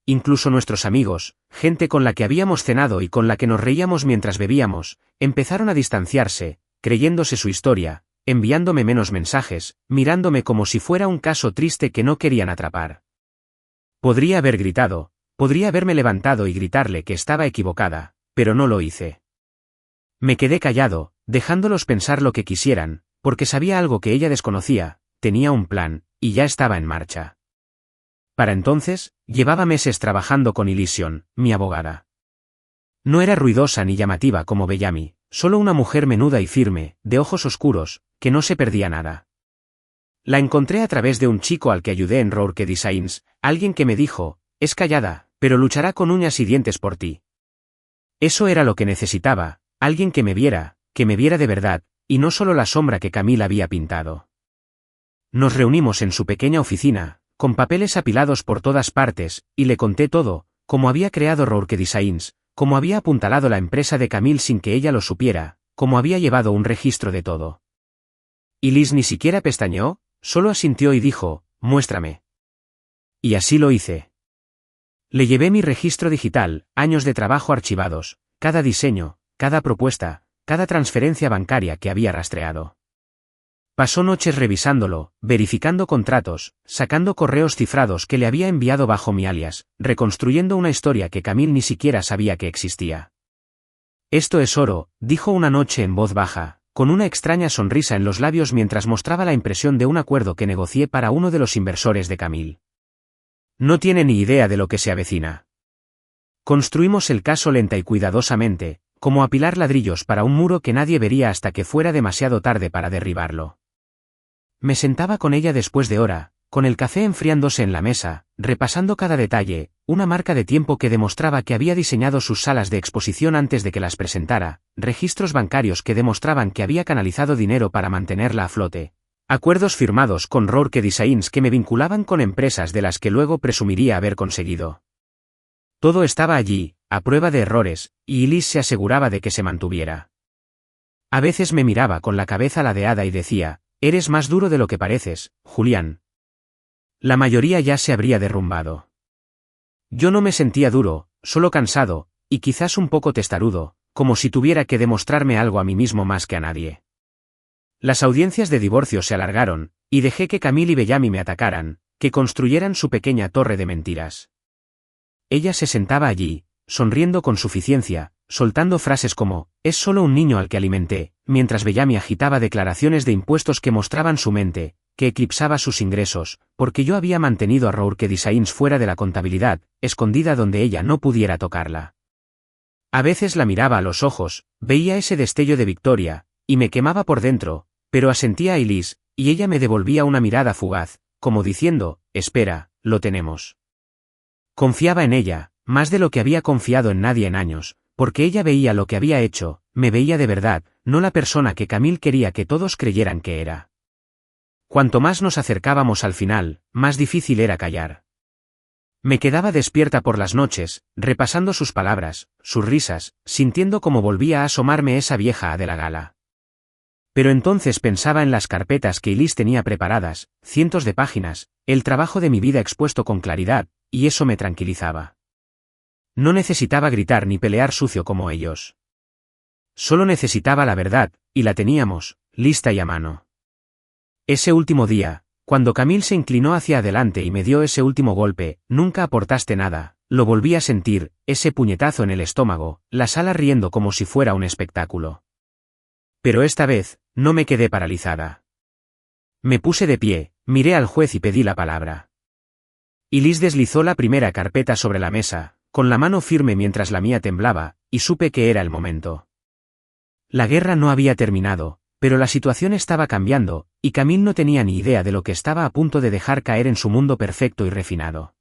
Incluso nuestros amigos, gente con la que habíamos cenado y con la que nos reíamos mientras bebíamos, empezaron a distanciarse, creyéndose su historia, enviándome menos mensajes, mirándome como si fuera un caso triste que no querían atrapar. Podría haber gritado, podría haberme levantado y gritarle que estaba equivocada, pero no lo hice. Me quedé callado, dejándolos pensar lo que quisieran, porque sabía algo que ella desconocía, tenía un plan, y ya estaba en marcha. Para entonces, llevaba meses trabajando con Elysion, mi abogada. No era ruidosa ni llamativa como Bellamy, solo una mujer menuda y firme, de ojos oscuros, que no se perdía nada. La encontré a través de un chico al que ayudé en Rourke Designs, alguien que me dijo, es callada, pero luchará con uñas y dientes por ti. Eso era lo que necesitaba, alguien que me viera de verdad, y no solo la sombra que Camille había pintado. Nos reunimos en su pequeña oficina, con papeles apilados por todas partes, y le conté todo, cómo había creado Rourke Designs, cómo había apuntalado la empresa de Camille sin que ella lo supiera, cómo había llevado un registro de todo. Y Liz ni siquiera pestañeó, solo asintió y dijo, muéstrame. Y así lo hice. Le llevé mi registro digital, años de trabajo archivados, cada diseño, cada propuesta, cada transferencia bancaria que había rastreado. Pasó noches revisándolo, verificando contratos, sacando correos cifrados que le había enviado bajo mi alias, reconstruyendo una historia que Camille ni siquiera sabía que existía. Esto es oro, dijo una noche en voz baja, con una extraña sonrisa en los labios mientras mostraba la impresión de un acuerdo que negocié para uno de los inversores de Camille. No tiene ni idea de lo que se avecina. Construimos el caso lenta y cuidadosamente, como apilar ladrillos para un muro que nadie vería hasta que fuera demasiado tarde para derribarlo. Me sentaba con ella después de hora, con el café enfriándose en la mesa, repasando cada detalle, una marca de tiempo que demostraba que había diseñado sus salas de exposición antes de que las presentara, registros bancarios que demostraban que había canalizado dinero para mantenerla a flote, acuerdos firmados con Rourke Designs que me vinculaban con empresas de las que luego presumiría haber conseguido. Todo estaba allí, a prueba de errores, y Liz se aseguraba de que se mantuviera. A veces me miraba con la cabeza ladeada y decía, eres más duro de lo que pareces, Julián. La mayoría ya se habría derrumbado. Yo no me sentía duro, solo cansado, y quizás un poco testarudo, como si tuviera que demostrarme algo a mí mismo más que a nadie. Las audiencias de divorcio se alargaron, y dejé que Camille y Bellamy me atacaran, que construyeran su pequeña torre de mentiras. Ella se sentaba allí, sonriendo con suficiencia, soltando frases como, es solo un niño al que alimenté, mientras Bellamy agitaba declaraciones de impuestos que mostraban su mente, que eclipsaba sus ingresos, porque yo había mantenido a Rourke Designs fuera de la contabilidad, escondida donde ella no pudiera tocarla. A veces la miraba a los ojos, veía ese destello de victoria, y me quemaba por dentro, pero asentía a Liz, y ella me devolvía una mirada fugaz, como diciendo, espera, lo tenemos. Confiaba en ella, más de lo que había confiado en nadie en años, porque ella veía lo que había hecho, me veía de verdad, no la persona que Camille quería que todos creyeran que era. Cuanto más nos acercábamos al final, más difícil era callar. Me quedaba despierta por las noches, repasando sus palabras, sus risas, sintiendo cómo volvía a asomarme esa vieja hada de la gala. Pero entonces pensaba en las carpetas que Liz tenía preparadas, cientos de páginas, el trabajo de mi vida expuesto con claridad, y eso me tranquilizaba. No necesitaba gritar ni pelear sucio como ellos. Solo necesitaba la verdad, y la teníamos, lista y a mano. Ese último día, cuando Camille se inclinó hacia adelante y me dio ese último golpe, nunca aportaste nada, lo volví a sentir, ese puñetazo en el estómago, la sala riendo como si fuera un espectáculo. Pero esta vez, no me quedé paralizada. Me puse de pie, miré al juez y pedí la palabra. Y Liz deslizó la primera carpeta sobre la mesa, con la mano firme mientras la mía temblaba, y supe que era el momento. La guerra no había terminado, pero la situación estaba cambiando, y Camille no tenía ni idea de lo que estaba a punto de dejar caer en su mundo perfecto y refinado.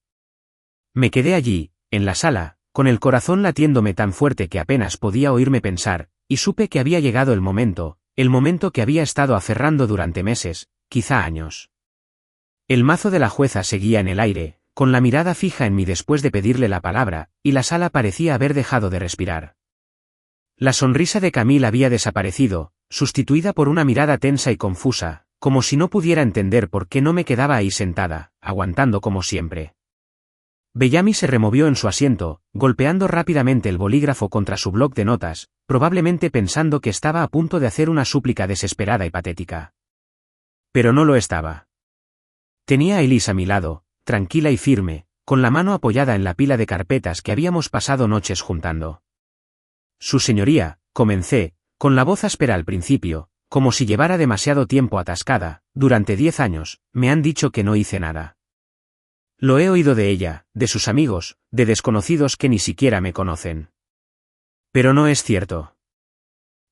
Me quedé allí, en la sala, con el corazón latiéndome tan fuerte que apenas podía oírme pensar, y supe que había llegado el momento que había estado aferrando durante meses, quizá años. El mazo de la jueza seguía en el aire, con la mirada fija en mí después de pedirle la palabra, y la sala parecía haber dejado de respirar. La sonrisa de Camille había desaparecido, sustituida por una mirada tensa y confusa, como si no pudiera entender por qué no me quedaba ahí sentada, aguantando como siempre. Bellamy se removió en su asiento, golpeando rápidamente el bolígrafo contra su bloc de notas, probablemente pensando que estaba a punto de hacer una súplica desesperada y patética. Pero no lo estaba. Tenía a Elise a mi lado, tranquila y firme, con la mano apoyada en la pila de carpetas que habíamos pasado noches juntando. Su señoría, comencé, con la voz áspera al principio, como si llevara demasiado tiempo atascada, durante 10 años, me han dicho que no hice nada. Lo he oído de ella, de sus amigos, de desconocidos que ni siquiera me conocen. Pero no es cierto.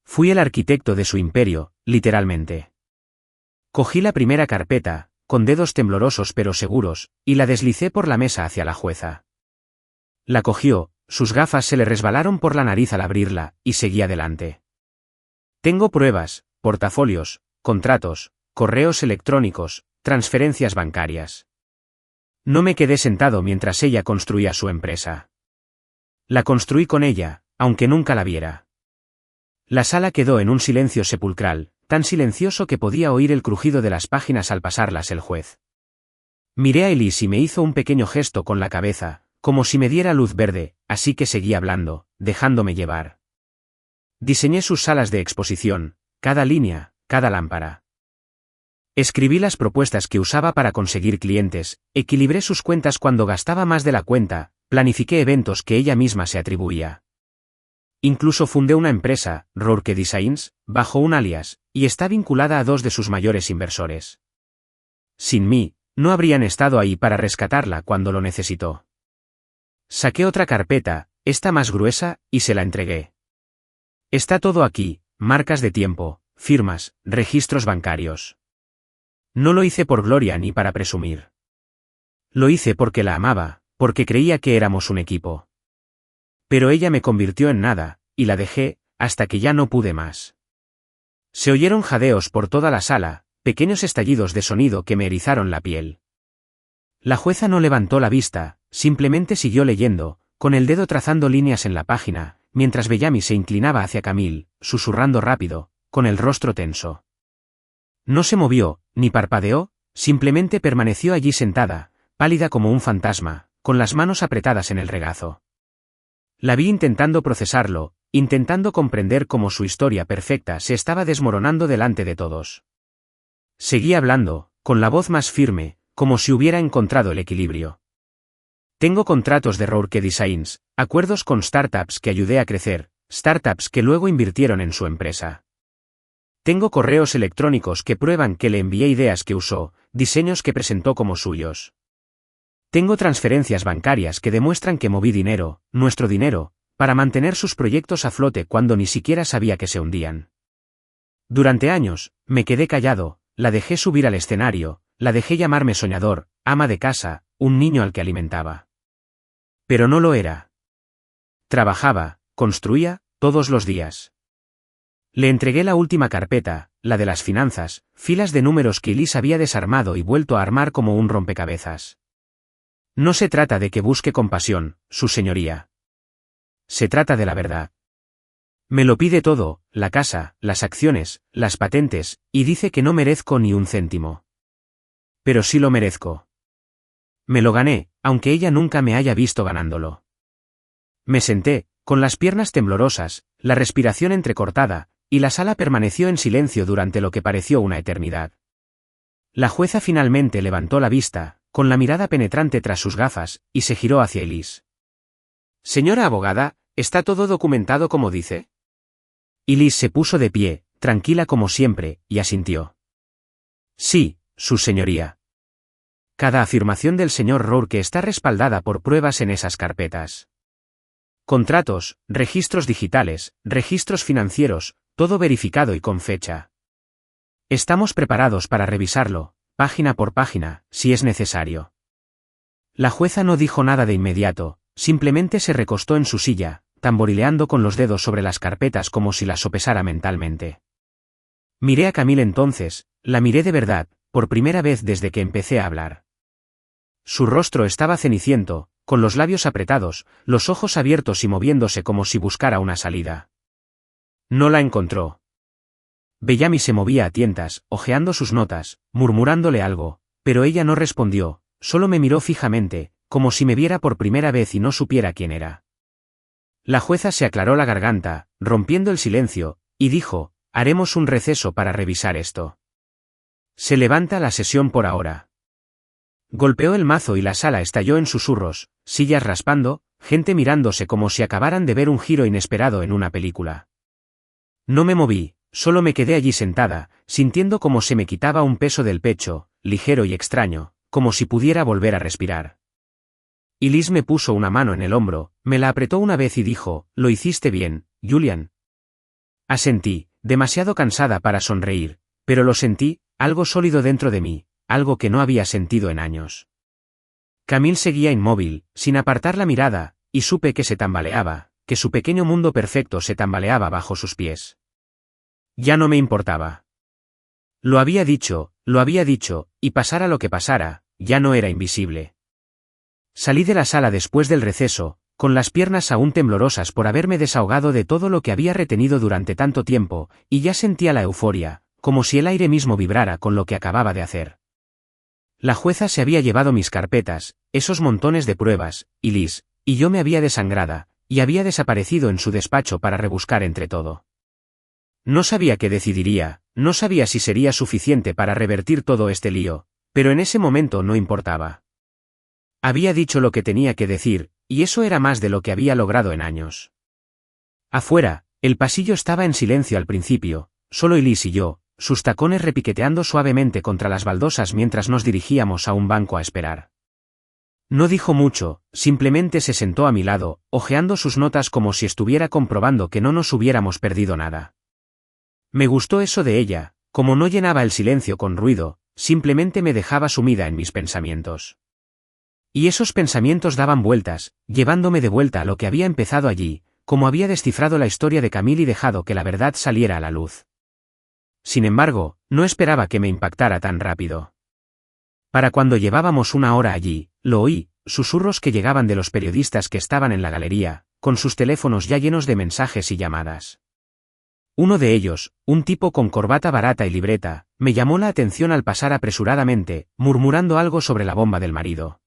Fui el arquitecto de su imperio, literalmente. Cogí la primera carpeta, con dedos temblorosos pero seguros, y la deslicé por la mesa hacia la jueza. La cogió, sus gafas se le resbalaron por la nariz al abrirla, y seguí adelante. Tengo pruebas, portafolios, contratos, correos electrónicos, transferencias bancarias. No me quedé sentado mientras ella construía su empresa. La construí con ella, aunque nunca la viera. La sala quedó en un silencio sepulcral, tan silencioso que podía oír el crujido de las páginas al pasarlas el juez. Miré a Elise y me hizo un pequeño gesto con la cabeza, como si me diera luz verde, así que seguí hablando, dejándome llevar. Diseñé sus salas de exposición, cada línea, cada lámpara. Escribí las propuestas que usaba para conseguir clientes, equilibré sus cuentas cuando gastaba más de la cuenta, planifiqué eventos que ella misma se atribuía. Incluso fundé una empresa, Rourke Designs, bajo un alias, y está vinculada a 2 de sus mayores inversores. Sin mí, no habrían estado ahí para rescatarla cuando lo necesitó. Saqué otra carpeta, esta más gruesa, y se la entregué. Está todo aquí, marcas de tiempo, firmas, registros bancarios. No lo hice por gloria ni para presumir. Lo hice porque la amaba, porque creía que éramos un equipo. Pero ella me convirtió en nada, y la dejé, hasta que ya no pude más. Se oyeron jadeos por toda la sala, pequeños estallidos de sonido que me erizaron la piel. La jueza no levantó la vista, simplemente siguió leyendo, con el dedo trazando líneas en la página, mientras Bellamy se inclinaba hacia Camille, susurrando rápido, con el rostro tenso. No se movió, ni parpadeó, simplemente permaneció allí sentada, pálida como un fantasma, con las manos apretadas en el regazo. La vi intentando procesarlo, intentando comprender cómo su historia perfecta se estaba desmoronando delante de todos. Seguí hablando, con la voz más firme, como si hubiera encontrado el equilibrio. Tengo contratos de Rourke Designs, acuerdos con startups que ayudé a crecer, startups que luego invirtieron en su empresa. Tengo correos electrónicos que prueban que le envié ideas que usó, diseños que presentó como suyos. Tengo transferencias bancarias que demuestran que moví dinero, nuestro dinero, para mantener sus proyectos a flote cuando ni siquiera sabía que se hundían. Durante años, me quedé callado, la dejé subir al escenario, la dejé llamarme soñador, ama de casa, un niño al que alimentaba. Pero no lo era. Trabajaba, construía, todos los días. Le entregué la última carpeta, la de las finanzas, filas de números que Elise había desarmado y vuelto a armar como un rompecabezas. No se trata de que busque compasión, su señoría. Se trata de la verdad. Me lo pide todo, la casa, las acciones, las patentes, y dice que no merezco ni un céntimo. Pero sí lo merezco. Me lo gané, aunque ella nunca me haya visto ganándolo. Me senté, con las piernas temblorosas, la respiración entrecortada, y la sala permaneció en silencio durante lo que pareció una eternidad. La jueza finalmente levantó la vista, con la mirada penetrante tras sus gafas, y se giró hacia Elise. Señora abogada, ¿está todo documentado como dice? Elise se puso de pie, tranquila como siempre, y asintió. Sí, su señoría. Cada afirmación del señor Rourke está respaldada por pruebas en esas carpetas. Contratos, registros digitales, registros financieros, todo verificado y con fecha. Estamos preparados para revisarlo, página por página, si es necesario. La jueza no dijo nada de inmediato, simplemente se recostó en su silla, tamborileando con los dedos sobre las carpetas como si las sopesara mentalmente. Miré a Camille entonces, la miré de verdad, por primera vez desde que empecé a hablar. Su rostro estaba ceniciento, con los labios apretados, los ojos abiertos y moviéndose como si buscara una salida. No la encontró. Bellamy se movía a tientas, hojeando sus notas, murmurándole algo, pero ella no respondió, solo me miró fijamente, como si me viera por primera vez y no supiera quién era. La jueza se aclaró la garganta, rompiendo el silencio, y dijo, haremos un receso para revisar esto. Se levanta la sesión por ahora. Golpeó el mazo y la sala estalló en susurros, sillas raspando, gente mirándose como si acabaran de ver un giro inesperado en una película. No me moví, solo me quedé allí sentada, sintiendo como se me quitaba un peso del pecho, ligero y extraño, como si pudiera volver a respirar. Y Liz me puso una mano en el hombro, me la apretó una vez y dijo, lo hiciste bien, Julian. Asentí, demasiado cansada para sonreír, pero lo sentí, algo sólido dentro de mí, algo que no había sentido en años. Camille seguía inmóvil, sin apartar la mirada, y supe que se tambaleaba, que su pequeño mundo perfecto se tambaleaba bajo sus pies. Ya no me importaba. Lo había dicho, y pasara lo que pasara, ya no era invisible. Salí de la sala después del receso, con las piernas aún temblorosas por haberme desahogado de todo lo que había retenido durante tanto tiempo, y ya sentía la euforia, como si el aire mismo vibrara con lo que acababa de hacer. La jueza se había llevado mis carpetas, esos montones de pruebas, y Liz, y yo me había desangrada, y había desaparecido en su despacho para rebuscar entre todo. No sabía qué decidiría, no sabía si sería suficiente para revertir todo este lío, pero en ese momento no importaba. Había dicho lo que tenía que decir, y eso era más de lo que había logrado en años. Afuera, el pasillo estaba en silencio al principio, solo Liz y yo, sus tacones repiqueteando suavemente contra las baldosas mientras nos dirigíamos a un banco a esperar. No dijo mucho, simplemente se sentó a mi lado, hojeando sus notas como si estuviera comprobando que no nos hubiéramos perdido nada. Me gustó eso de ella, como no llenaba el silencio con ruido, simplemente me dejaba sumida en mis pensamientos. Y esos pensamientos daban vueltas, llevándome de vuelta a lo que había empezado allí, como había descifrado la historia de Camille y dejado que la verdad saliera a la luz. Sin embargo, no esperaba que me impactara tan rápido. Para cuando llevábamos una hora allí, lo oí, susurros que llegaban de los periodistas que estaban en la galería, con sus teléfonos ya llenos de mensajes y llamadas. Uno de ellos, un tipo con corbata barata y libreta, me llamó la atención al pasar apresuradamente, murmurando algo sobre la bomba del marido.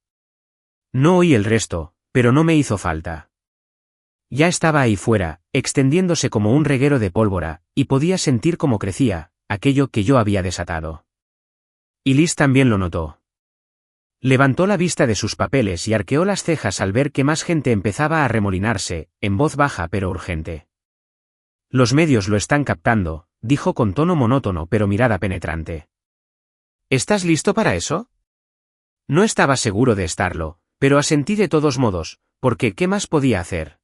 No oí el resto, pero no me hizo falta. Ya estaba ahí fuera, extendiéndose como un reguero de pólvora, y podía sentir cómo crecía, aquello que yo había desatado. Y Liz también lo notó. Levantó la vista de sus papeles y arqueó las cejas al ver que más gente empezaba a arremolinarse, en voz baja pero urgente. Los medios lo están captando, dijo con tono monótono pero mirada penetrante. ¿Estás listo para eso? No estaba seguro de estarlo, pero asentí de todos modos, porque ¿qué más podía hacer?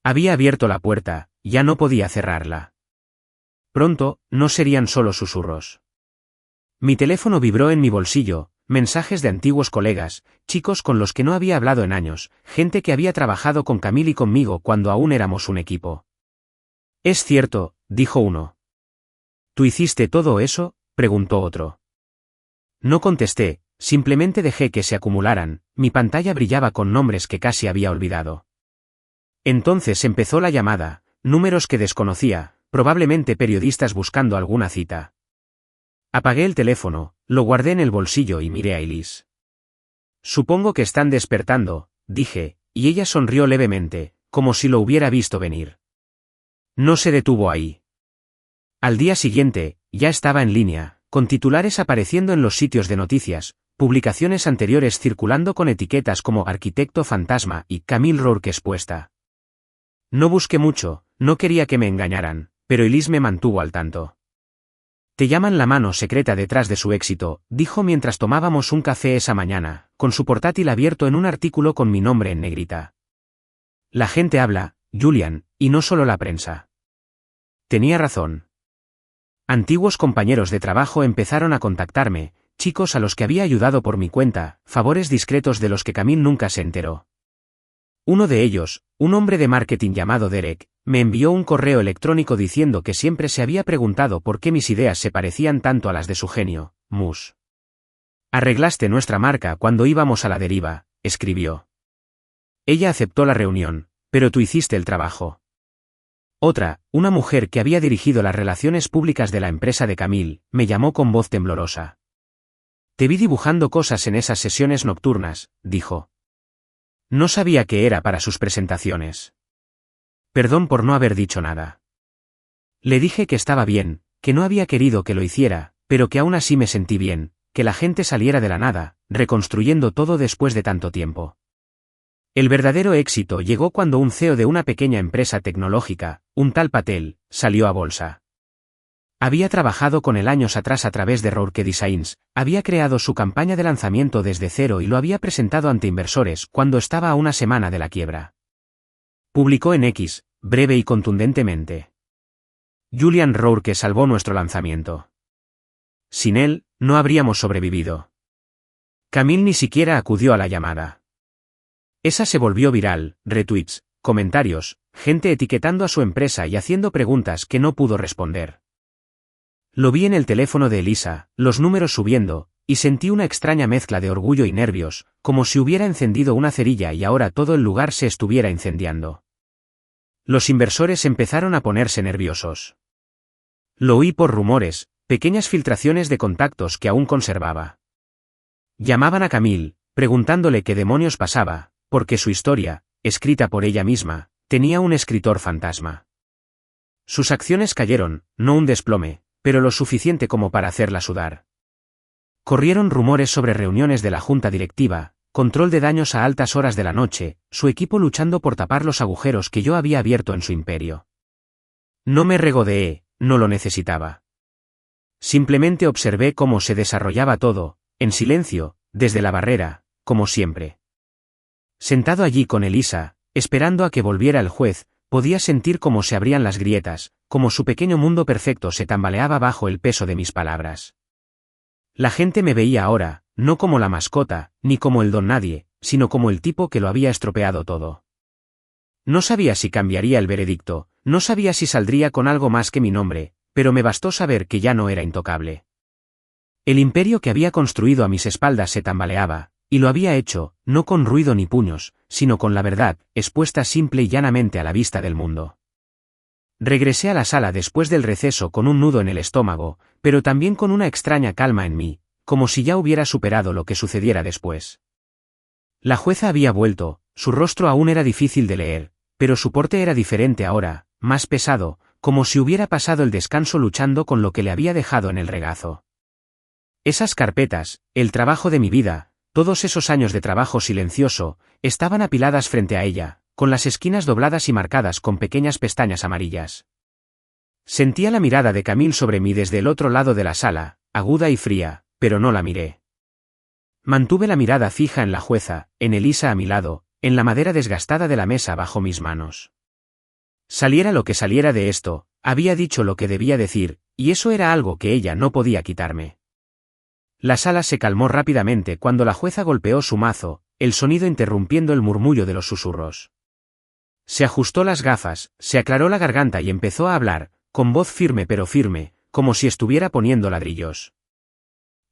Había abierto la puerta, ya no podía cerrarla. Pronto, no serían solo susurros. Mi teléfono vibró en mi bolsillo, mensajes de antiguos colegas, chicos con los que no había hablado en años, gente que había trabajado con Camille y conmigo cuando aún éramos un equipo. Es cierto, dijo uno. ¿Tú hiciste todo eso?, preguntó otro. No contesté, simplemente dejé que se acumularan, mi pantalla brillaba con nombres que casi había olvidado. Entonces empezó la llamada, números que desconocía, probablemente periodistas buscando alguna cita. Apagué el teléfono, lo guardé en el bolsillo y miré a Liz. Supongo que están despertando, dije, y ella sonrió levemente, como si lo hubiera visto venir. No se detuvo ahí. Al día siguiente, ya estaba en línea, con titulares apareciendo en los sitios de noticias, publicaciones anteriores circulando con etiquetas como Arquitecto Fantasma y Camille Rourke expuesta. No busqué mucho, no quería que me engañaran, pero Liz me mantuvo al tanto. Te llaman la mano secreta detrás de su éxito, dijo mientras tomábamos un café esa mañana, con su portátil abierto en un artículo con mi nombre en negrita. La gente habla, Julian, y no solo la prensa. Tenía razón. Antiguos compañeros de trabajo empezaron a contactarme, chicos a los que había ayudado por mi cuenta, favores discretos de los que Camille nunca se enteró. Uno de ellos, un hombre de marketing llamado Derek, me envió un correo electrónico diciendo que siempre se había preguntado por qué mis ideas se parecían tanto a las de su genio, Mus. Arreglaste nuestra marca cuando íbamos a la deriva, escribió. Ella aceptó la reunión, pero tú hiciste el trabajo. Otra, una mujer que había dirigido las relaciones públicas de la empresa de Camille, me llamó con voz temblorosa. Te vi dibujando cosas en esas sesiones nocturnas, dijo. No sabía que era para sus presentaciones. Perdón por no haber dicho nada. Le dije que estaba bien, que no había querido que lo hiciera, pero que aún así me sentí bien, que la gente saliera de la nada, reconstruyendo todo después de tanto tiempo. El verdadero éxito llegó cuando un CEO de una pequeña empresa tecnológica, un tal Patel, salió a bolsa. Había trabajado con él años atrás a través de Rourke Designs, había creado su campaña de lanzamiento desde cero y lo había presentado ante inversores cuando estaba a una semana de la quiebra. Publicó en X, breve y contundentemente. Julian Rourke salvó nuestro lanzamiento. Sin él, no habríamos sobrevivido. Camille ni siquiera acudió a la llamada. Esa se volvió viral, retweets, comentarios, gente etiquetando a su empresa y haciendo preguntas que no pudo responder. Lo vi en el teléfono de Elisa, los números subiendo, y sentí una extraña mezcla de orgullo y nervios, como si hubiera encendido una cerilla y ahora todo el lugar se estuviera incendiando. Los inversores empezaron a ponerse nerviosos. Lo oí por rumores, pequeñas filtraciones de contactos que aún conservaba. Llamaban a Camille, preguntándole qué demonios pasaba, porque su historia, escrita por ella misma, tenía un escritor fantasma. Sus acciones cayeron, no un desplome, pero lo suficiente como para hacerla sudar. Corrieron rumores sobre reuniones de la junta directiva, control de daños a altas horas de la noche, su equipo luchando por tapar los agujeros que yo había abierto en su imperio. No me regodeé, no lo necesitaba. Simplemente observé cómo se desarrollaba todo, en silencio, desde la barrera, como siempre. Sentado allí con Elisa, esperando a que volviera el juez, podía sentir cómo se abrían las grietas, cómo su pequeño mundo perfecto se tambaleaba bajo el peso de mis palabras. La gente me veía ahora, no como la mascota, ni como el don nadie, sino como el tipo que lo había estropeado todo. No sabía si cambiaría el veredicto, no sabía si saldría con algo más que mi nombre, pero me bastó saber que ya no era intocable. El imperio que había construido a mis espaldas se tambaleaba, y lo había hecho, no con ruido ni puños, sino con la verdad, expuesta simple y llanamente a la vista del mundo. Regresé a la sala después del receso con un nudo en el estómago, pero también con una extraña calma en mí, como si ya hubiera superado lo que sucediera después. La jueza había vuelto, su rostro aún era difícil de leer, pero su porte era diferente ahora, más pesado, como si hubiera pasado el descanso luchando con lo que le había dejado en el regazo. Esas carpetas, el trabajo de mi vida, todos esos años de trabajo silencioso, estaban apiladas frente a ella, con las esquinas dobladas y marcadas con pequeñas pestañas amarillas. Sentía la mirada de Camille sobre mí desde el otro lado de la sala, aguda y fría, pero no la miré. Mantuve la mirada fija en la jueza, en Elisa a mi lado, en la madera desgastada de la mesa bajo mis manos. Saliera lo que saliera de esto, había dicho lo que debía decir, y eso era algo que ella no podía quitarme. La sala se calmó rápidamente cuando la jueza golpeó su mazo, el sonido interrumpiendo el murmullo de los susurros. Se ajustó las gafas, se aclaró la garganta y empezó a hablar, con voz firme pero firme, como si estuviera poniendo ladrillos.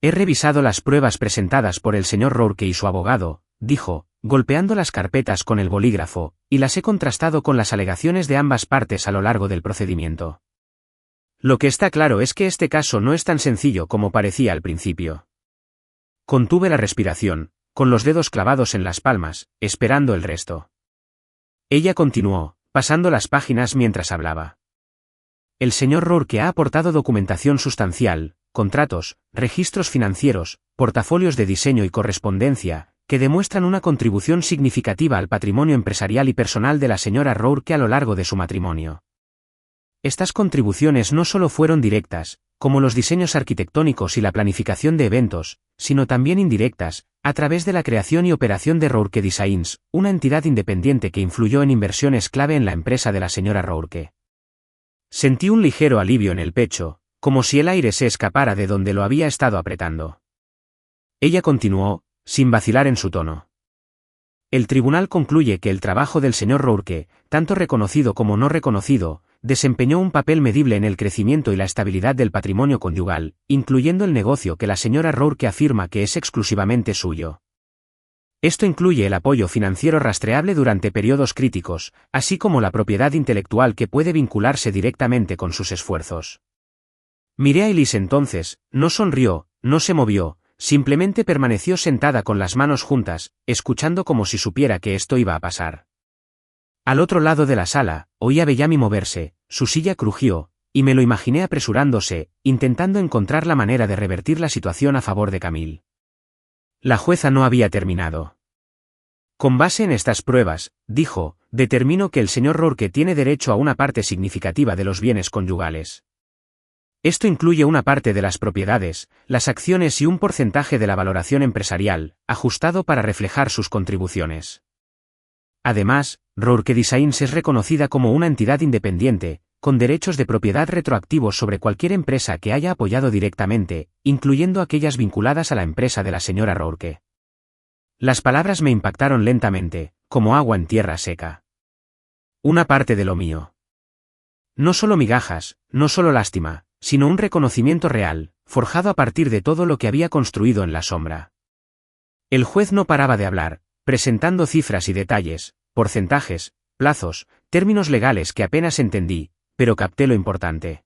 He revisado las pruebas presentadas por el señor Rourke y su abogado, dijo, golpeando las carpetas con el bolígrafo, y las he contrastado con las alegaciones de ambas partes a lo largo del procedimiento. Lo que está claro es que este caso no es tan sencillo como parecía al principio. Contuve la respiración, con los dedos clavados en las palmas, esperando el resto. Ella continuó, pasando las páginas mientras hablaba. El señor Rourke ha aportado documentación sustancial, contratos, registros financieros, portafolios de diseño y correspondencia, que demuestran una contribución significativa al patrimonio empresarial y personal de la señora Rourke a lo largo de su matrimonio. Estas contribuciones no solo fueron directas, como los diseños arquitectónicos y la planificación de eventos, sino también indirectas, a través de la creación y operación de Rourke Designs, una entidad independiente que influyó en inversiones clave en la empresa de la señora Rourke. Sentí un ligero alivio en el pecho, como si el aire se escapara de donde lo había estado apretando. Ella continuó, sin vacilar en su tono. El tribunal concluye que el trabajo del señor Rourke, tanto reconocido como no reconocido, desempeñó un papel medible en el crecimiento y la estabilidad del patrimonio conyugal, incluyendo el negocio que la señora Rourke afirma que es exclusivamente suyo. Esto incluye el apoyo financiero rastreable durante periodos críticos, así como la propiedad intelectual que puede vincularse directamente con sus esfuerzos. Miré a Elise entonces, no sonrió, no se movió, simplemente permaneció sentada con las manos juntas, escuchando como si supiera que esto iba a pasar. Al otro lado de la sala, oí a Bellamy moverse, su silla crujió, y me lo imaginé apresurándose, intentando encontrar la manera de revertir la situación a favor de Camille. La jueza no había terminado. Con base en estas pruebas, dijo, determino que el señor Rourke tiene derecho a una parte significativa de los bienes conyugales. Esto incluye una parte de las propiedades, las acciones y un porcentaje de la valoración empresarial, ajustado para reflejar sus contribuciones. Además, Rourke Designs es reconocida como una entidad independiente, con derechos de propiedad retroactivos sobre cualquier empresa que haya apoyado directamente, incluyendo aquellas vinculadas a la empresa de la señora Rourke. Las palabras me impactaron lentamente, como agua en tierra seca. Una parte de lo mío. No solo migajas, no solo lástima, sino un reconocimiento real, forjado a partir de todo lo que había construido en la sombra. El juez no paraba de hablar, presentando cifras y detalles, porcentajes, plazos, términos legales que apenas entendí, pero capté lo importante.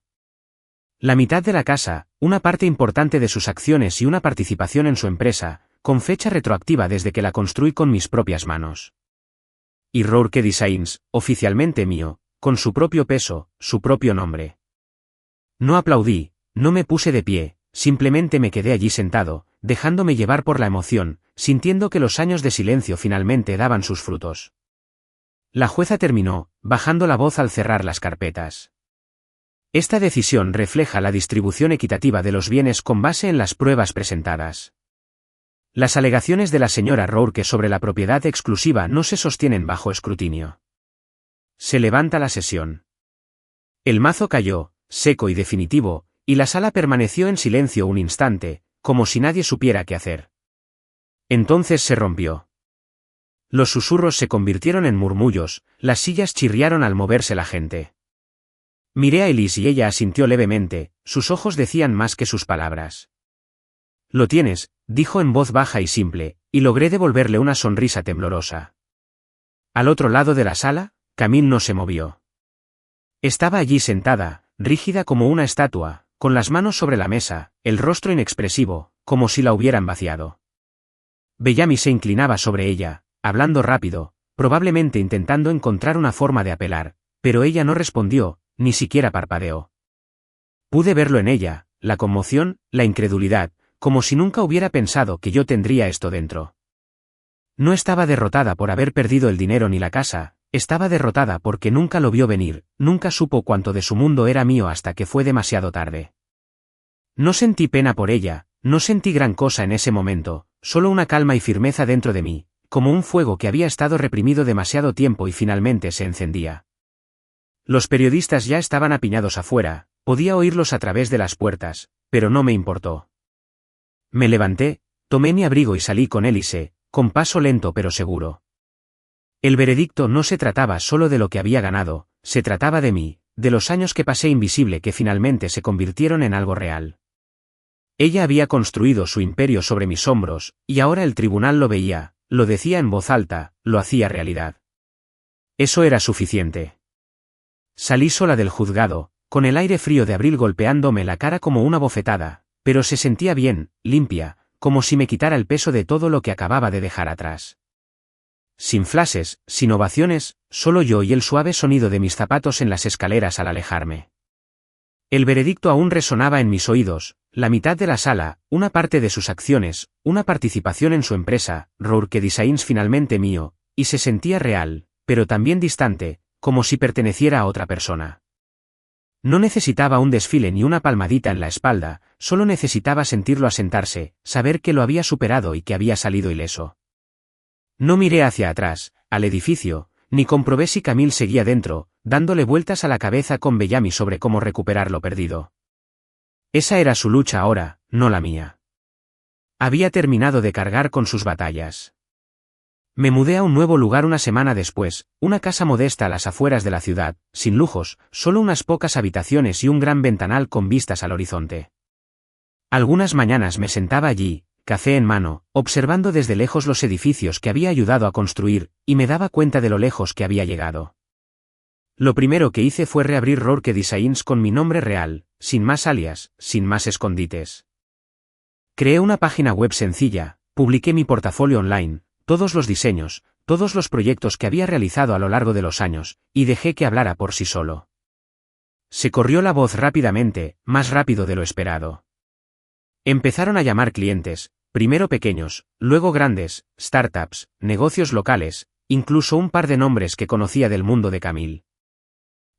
La mitad de la casa, una parte importante de sus acciones y una participación en su empresa, con fecha retroactiva desde que la construí con mis propias manos. Y Rourke Designs, oficialmente mío, con su propio peso, su propio nombre. No aplaudí, no me puse de pie, simplemente me quedé allí sentado, dejándome llevar por la emoción, sintiendo que los años de silencio finalmente daban sus frutos. La jueza terminó, bajando la voz al cerrar las carpetas. Esta decisión refleja la distribución equitativa de los bienes con base en las pruebas presentadas. Las alegaciones de la señora Rourke sobre la propiedad exclusiva no se sostienen bajo escrutinio. Se levanta la sesión. El mazo cayó, seco y definitivo, y la sala permaneció en silencio un instante, como si nadie supiera qué hacer. Entonces se rompió. Los susurros se convirtieron en murmullos, las sillas chirriaron al moverse la gente. Miré a Elise y ella asintió levemente, sus ojos decían más que sus palabras. Lo tienes, dijo en voz baja y simple, y logré devolverle una sonrisa temblorosa. Al otro lado de la sala, Camille no se movió. Estaba allí sentada, rígida como una estatua, con las manos sobre la mesa, el rostro inexpresivo, como si la hubieran vaciado. Bellamy se inclinaba sobre ella, hablando rápido, probablemente intentando encontrar una forma de apelar, pero ella no respondió, ni siquiera parpadeó. Pude verlo en ella, la conmoción, la incredulidad, como si nunca hubiera pensado que yo tendría esto dentro. No estaba derrotada por haber perdido el dinero ni la casa, estaba derrotada porque nunca lo vio venir, nunca supo cuánto de su mundo era mío hasta que fue demasiado tarde. No sentí pena por ella, no sentí gran cosa en ese momento, solo una calma y firmeza dentro de mí, como un fuego que había estado reprimido demasiado tiempo y finalmente se encendía. Los periodistas ya estaban apiñados afuera, podía oírlos a través de las puertas, pero no me importó. Me levanté, tomé mi abrigo y salí con Elise, con paso lento pero seguro. El veredicto no se trataba solo de lo que había ganado, se trataba de mí, de los años que pasé invisible que finalmente se convirtieron en algo real. Ella había construido su imperio sobre mis hombros, y ahora el tribunal lo veía, lo decía en voz alta, lo hacía realidad. Eso era suficiente. Salí sola del juzgado, con el aire frío de abril golpeándome la cara como una bofetada, pero se sentía bien, limpia, como si me quitara el peso de todo lo que acababa de dejar atrás. Sin flashes, sin ovaciones, solo yo y el suave sonido de mis zapatos en las escaleras al alejarme. El veredicto aún resonaba en mis oídos, la mitad de la sala, una parte de sus acciones, una participación en su empresa, Rourke Designs finalmente mío, y se sentía real, pero también distante, como si perteneciera a otra persona. No necesitaba un desfile ni una palmadita en la espalda, solo necesitaba sentirlo asentarse, saber que lo había superado y que había salido ileso. No miré hacia atrás, al edificio, ni comprobé si Camille seguía dentro, dándole vueltas a la cabeza con Bellamy sobre cómo recuperar lo perdido. Esa era su lucha ahora, no la mía. Había terminado de cargar con sus batallas. Me mudé a un nuevo lugar una semana después, una casa modesta a las afueras de la ciudad, sin lujos, solo unas pocas habitaciones y un gran ventanal con vistas al horizonte. Algunas mañanas me sentaba allí, café en mano, observando desde lejos los edificios que había ayudado a construir, y me daba cuenta de lo lejos que había llegado. Lo primero que hice fue reabrir Rourke Designs con mi nombre real, sin más alias, sin más escondites. Creé una página web sencilla, publiqué mi portafolio online, todos los diseños, todos los proyectos que había realizado a lo largo de los años, y dejé que hablara por sí solo. Se corrió la voz rápidamente, más rápido de lo esperado. Empezaron a llamar clientes, primero pequeños, luego grandes, startups, negocios locales, incluso un par de nombres que conocía del mundo de Camille.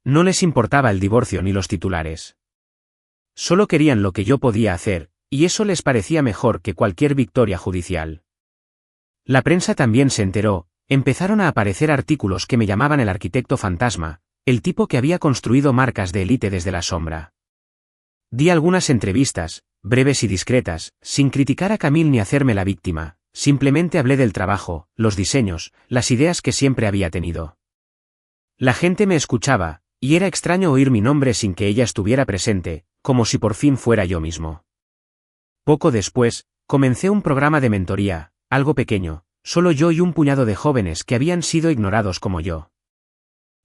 No les importaba el divorcio ni los titulares. Solo querían lo que yo podía hacer, y eso les parecía mejor que cualquier victoria judicial. La prensa también se enteró, empezaron a aparecer artículos que me llamaban el arquitecto fantasma, el tipo que había construido marcas de élite desde la sombra. Di algunas entrevistas, breves y discretas, sin criticar a Camille ni hacerme la víctima, simplemente hablé del trabajo, los diseños, las ideas que siempre había tenido. La gente me escuchaba, y era extraño oír mi nombre sin que ella estuviera presente, como si por fin fuera yo mismo. Poco después, comencé un programa de mentoría, algo pequeño, solo yo y un puñado de jóvenes que habían sido ignorados como yo.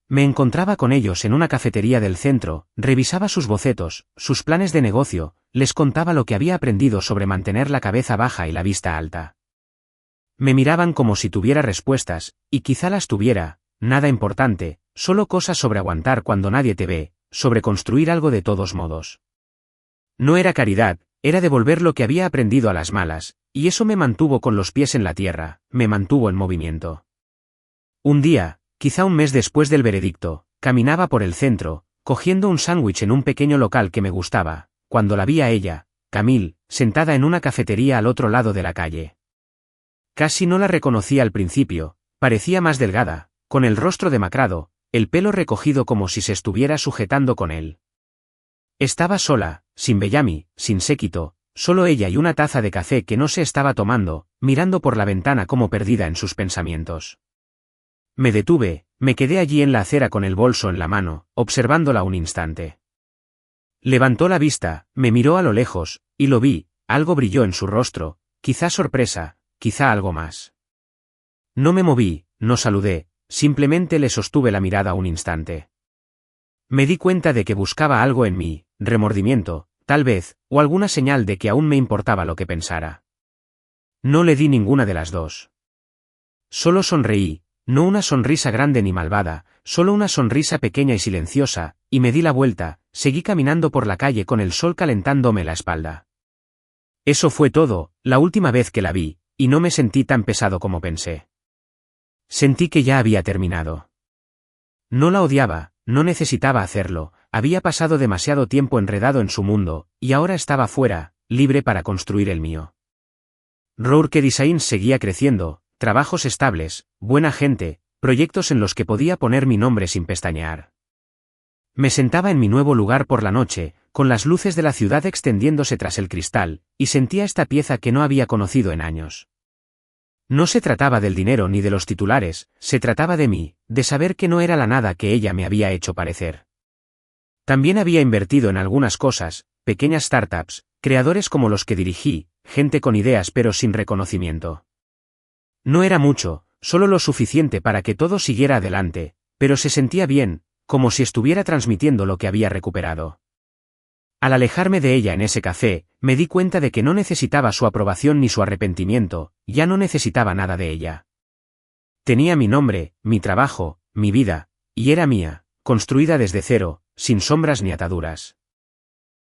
Me encontraba con ellos en una cafetería del centro, revisaba sus bocetos, sus planes de negocio, les contaba lo que había aprendido sobre mantener la cabeza baja y la vista alta. Me miraban como si tuviera respuestas, y quizá las tuviera, nada importante, solo cosas sobre aguantar cuando nadie te ve, sobre construir algo de todos modos. No era caridad, era devolver lo que había aprendido a las malas, y eso me mantuvo con los pies en la tierra, me mantuvo en movimiento. Un día, quizá un mes después del veredicto, caminaba por el centro, cogiendo un sándwich en un pequeño local que me gustaba, cuando la vi a ella, Camille, sentada en una cafetería al otro lado de la calle. Casi no la reconocí al principio, parecía más delgada, con el rostro demacrado, el pelo recogido como si se estuviera sujetando con él. Estaba sola, sin Bellamy, sin séquito, solo ella y una taza de café que no se estaba tomando, mirando por la ventana como perdida en sus pensamientos. Me detuve, me quedé allí en la acera con el bolso en la mano, observándola un instante. Levantó la vista, me miró a lo lejos, y lo vi, algo brilló en su rostro, quizá sorpresa, quizá algo más. No me moví, no saludé, simplemente le sostuve la mirada un instante. Me di cuenta de que buscaba algo en mí, remordimiento, tal vez, o alguna señal de que aún me importaba lo que pensara. No le di ninguna de las dos. Solo sonreí, no una sonrisa grande ni malvada, solo una sonrisa pequeña y silenciosa, y me di la vuelta, seguí caminando por la calle con el sol calentándome la espalda. Eso fue todo, la última vez que la vi, y no me sentí tan pesado como pensé. Sentí que ya había terminado. No la odiaba, no necesitaba hacerlo, había pasado demasiado tiempo enredado en su mundo, y ahora estaba fuera, libre para construir el mío. Rourke Designs seguía creciendo, trabajos estables, buena gente, proyectos en los que podía poner mi nombre sin pestañear. Me sentaba en mi nuevo lugar por la noche, con las luces de la ciudad extendiéndose tras el cristal, y sentía esta pieza que no había conocido en años. No se trataba del dinero ni de los titulares, se trataba de mí, de saber que no era la nada que ella me había hecho parecer. También había invertido en algunas cosas, pequeñas startups, creadores como los que dirigí, gente con ideas pero sin reconocimiento. No era mucho, solo lo suficiente para que todo siguiera adelante, pero se sentía bien, como si estuviera transmitiendo lo que había recuperado. Al alejarme de ella en ese café, me di cuenta de que no necesitaba su aprobación ni su arrepentimiento, ya no necesitaba nada de ella. Tenía mi nombre, mi trabajo, mi vida, y era mía, construida desde cero, sin sombras ni ataduras.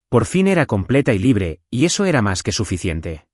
Por fin era completa y libre, y eso era más que suficiente.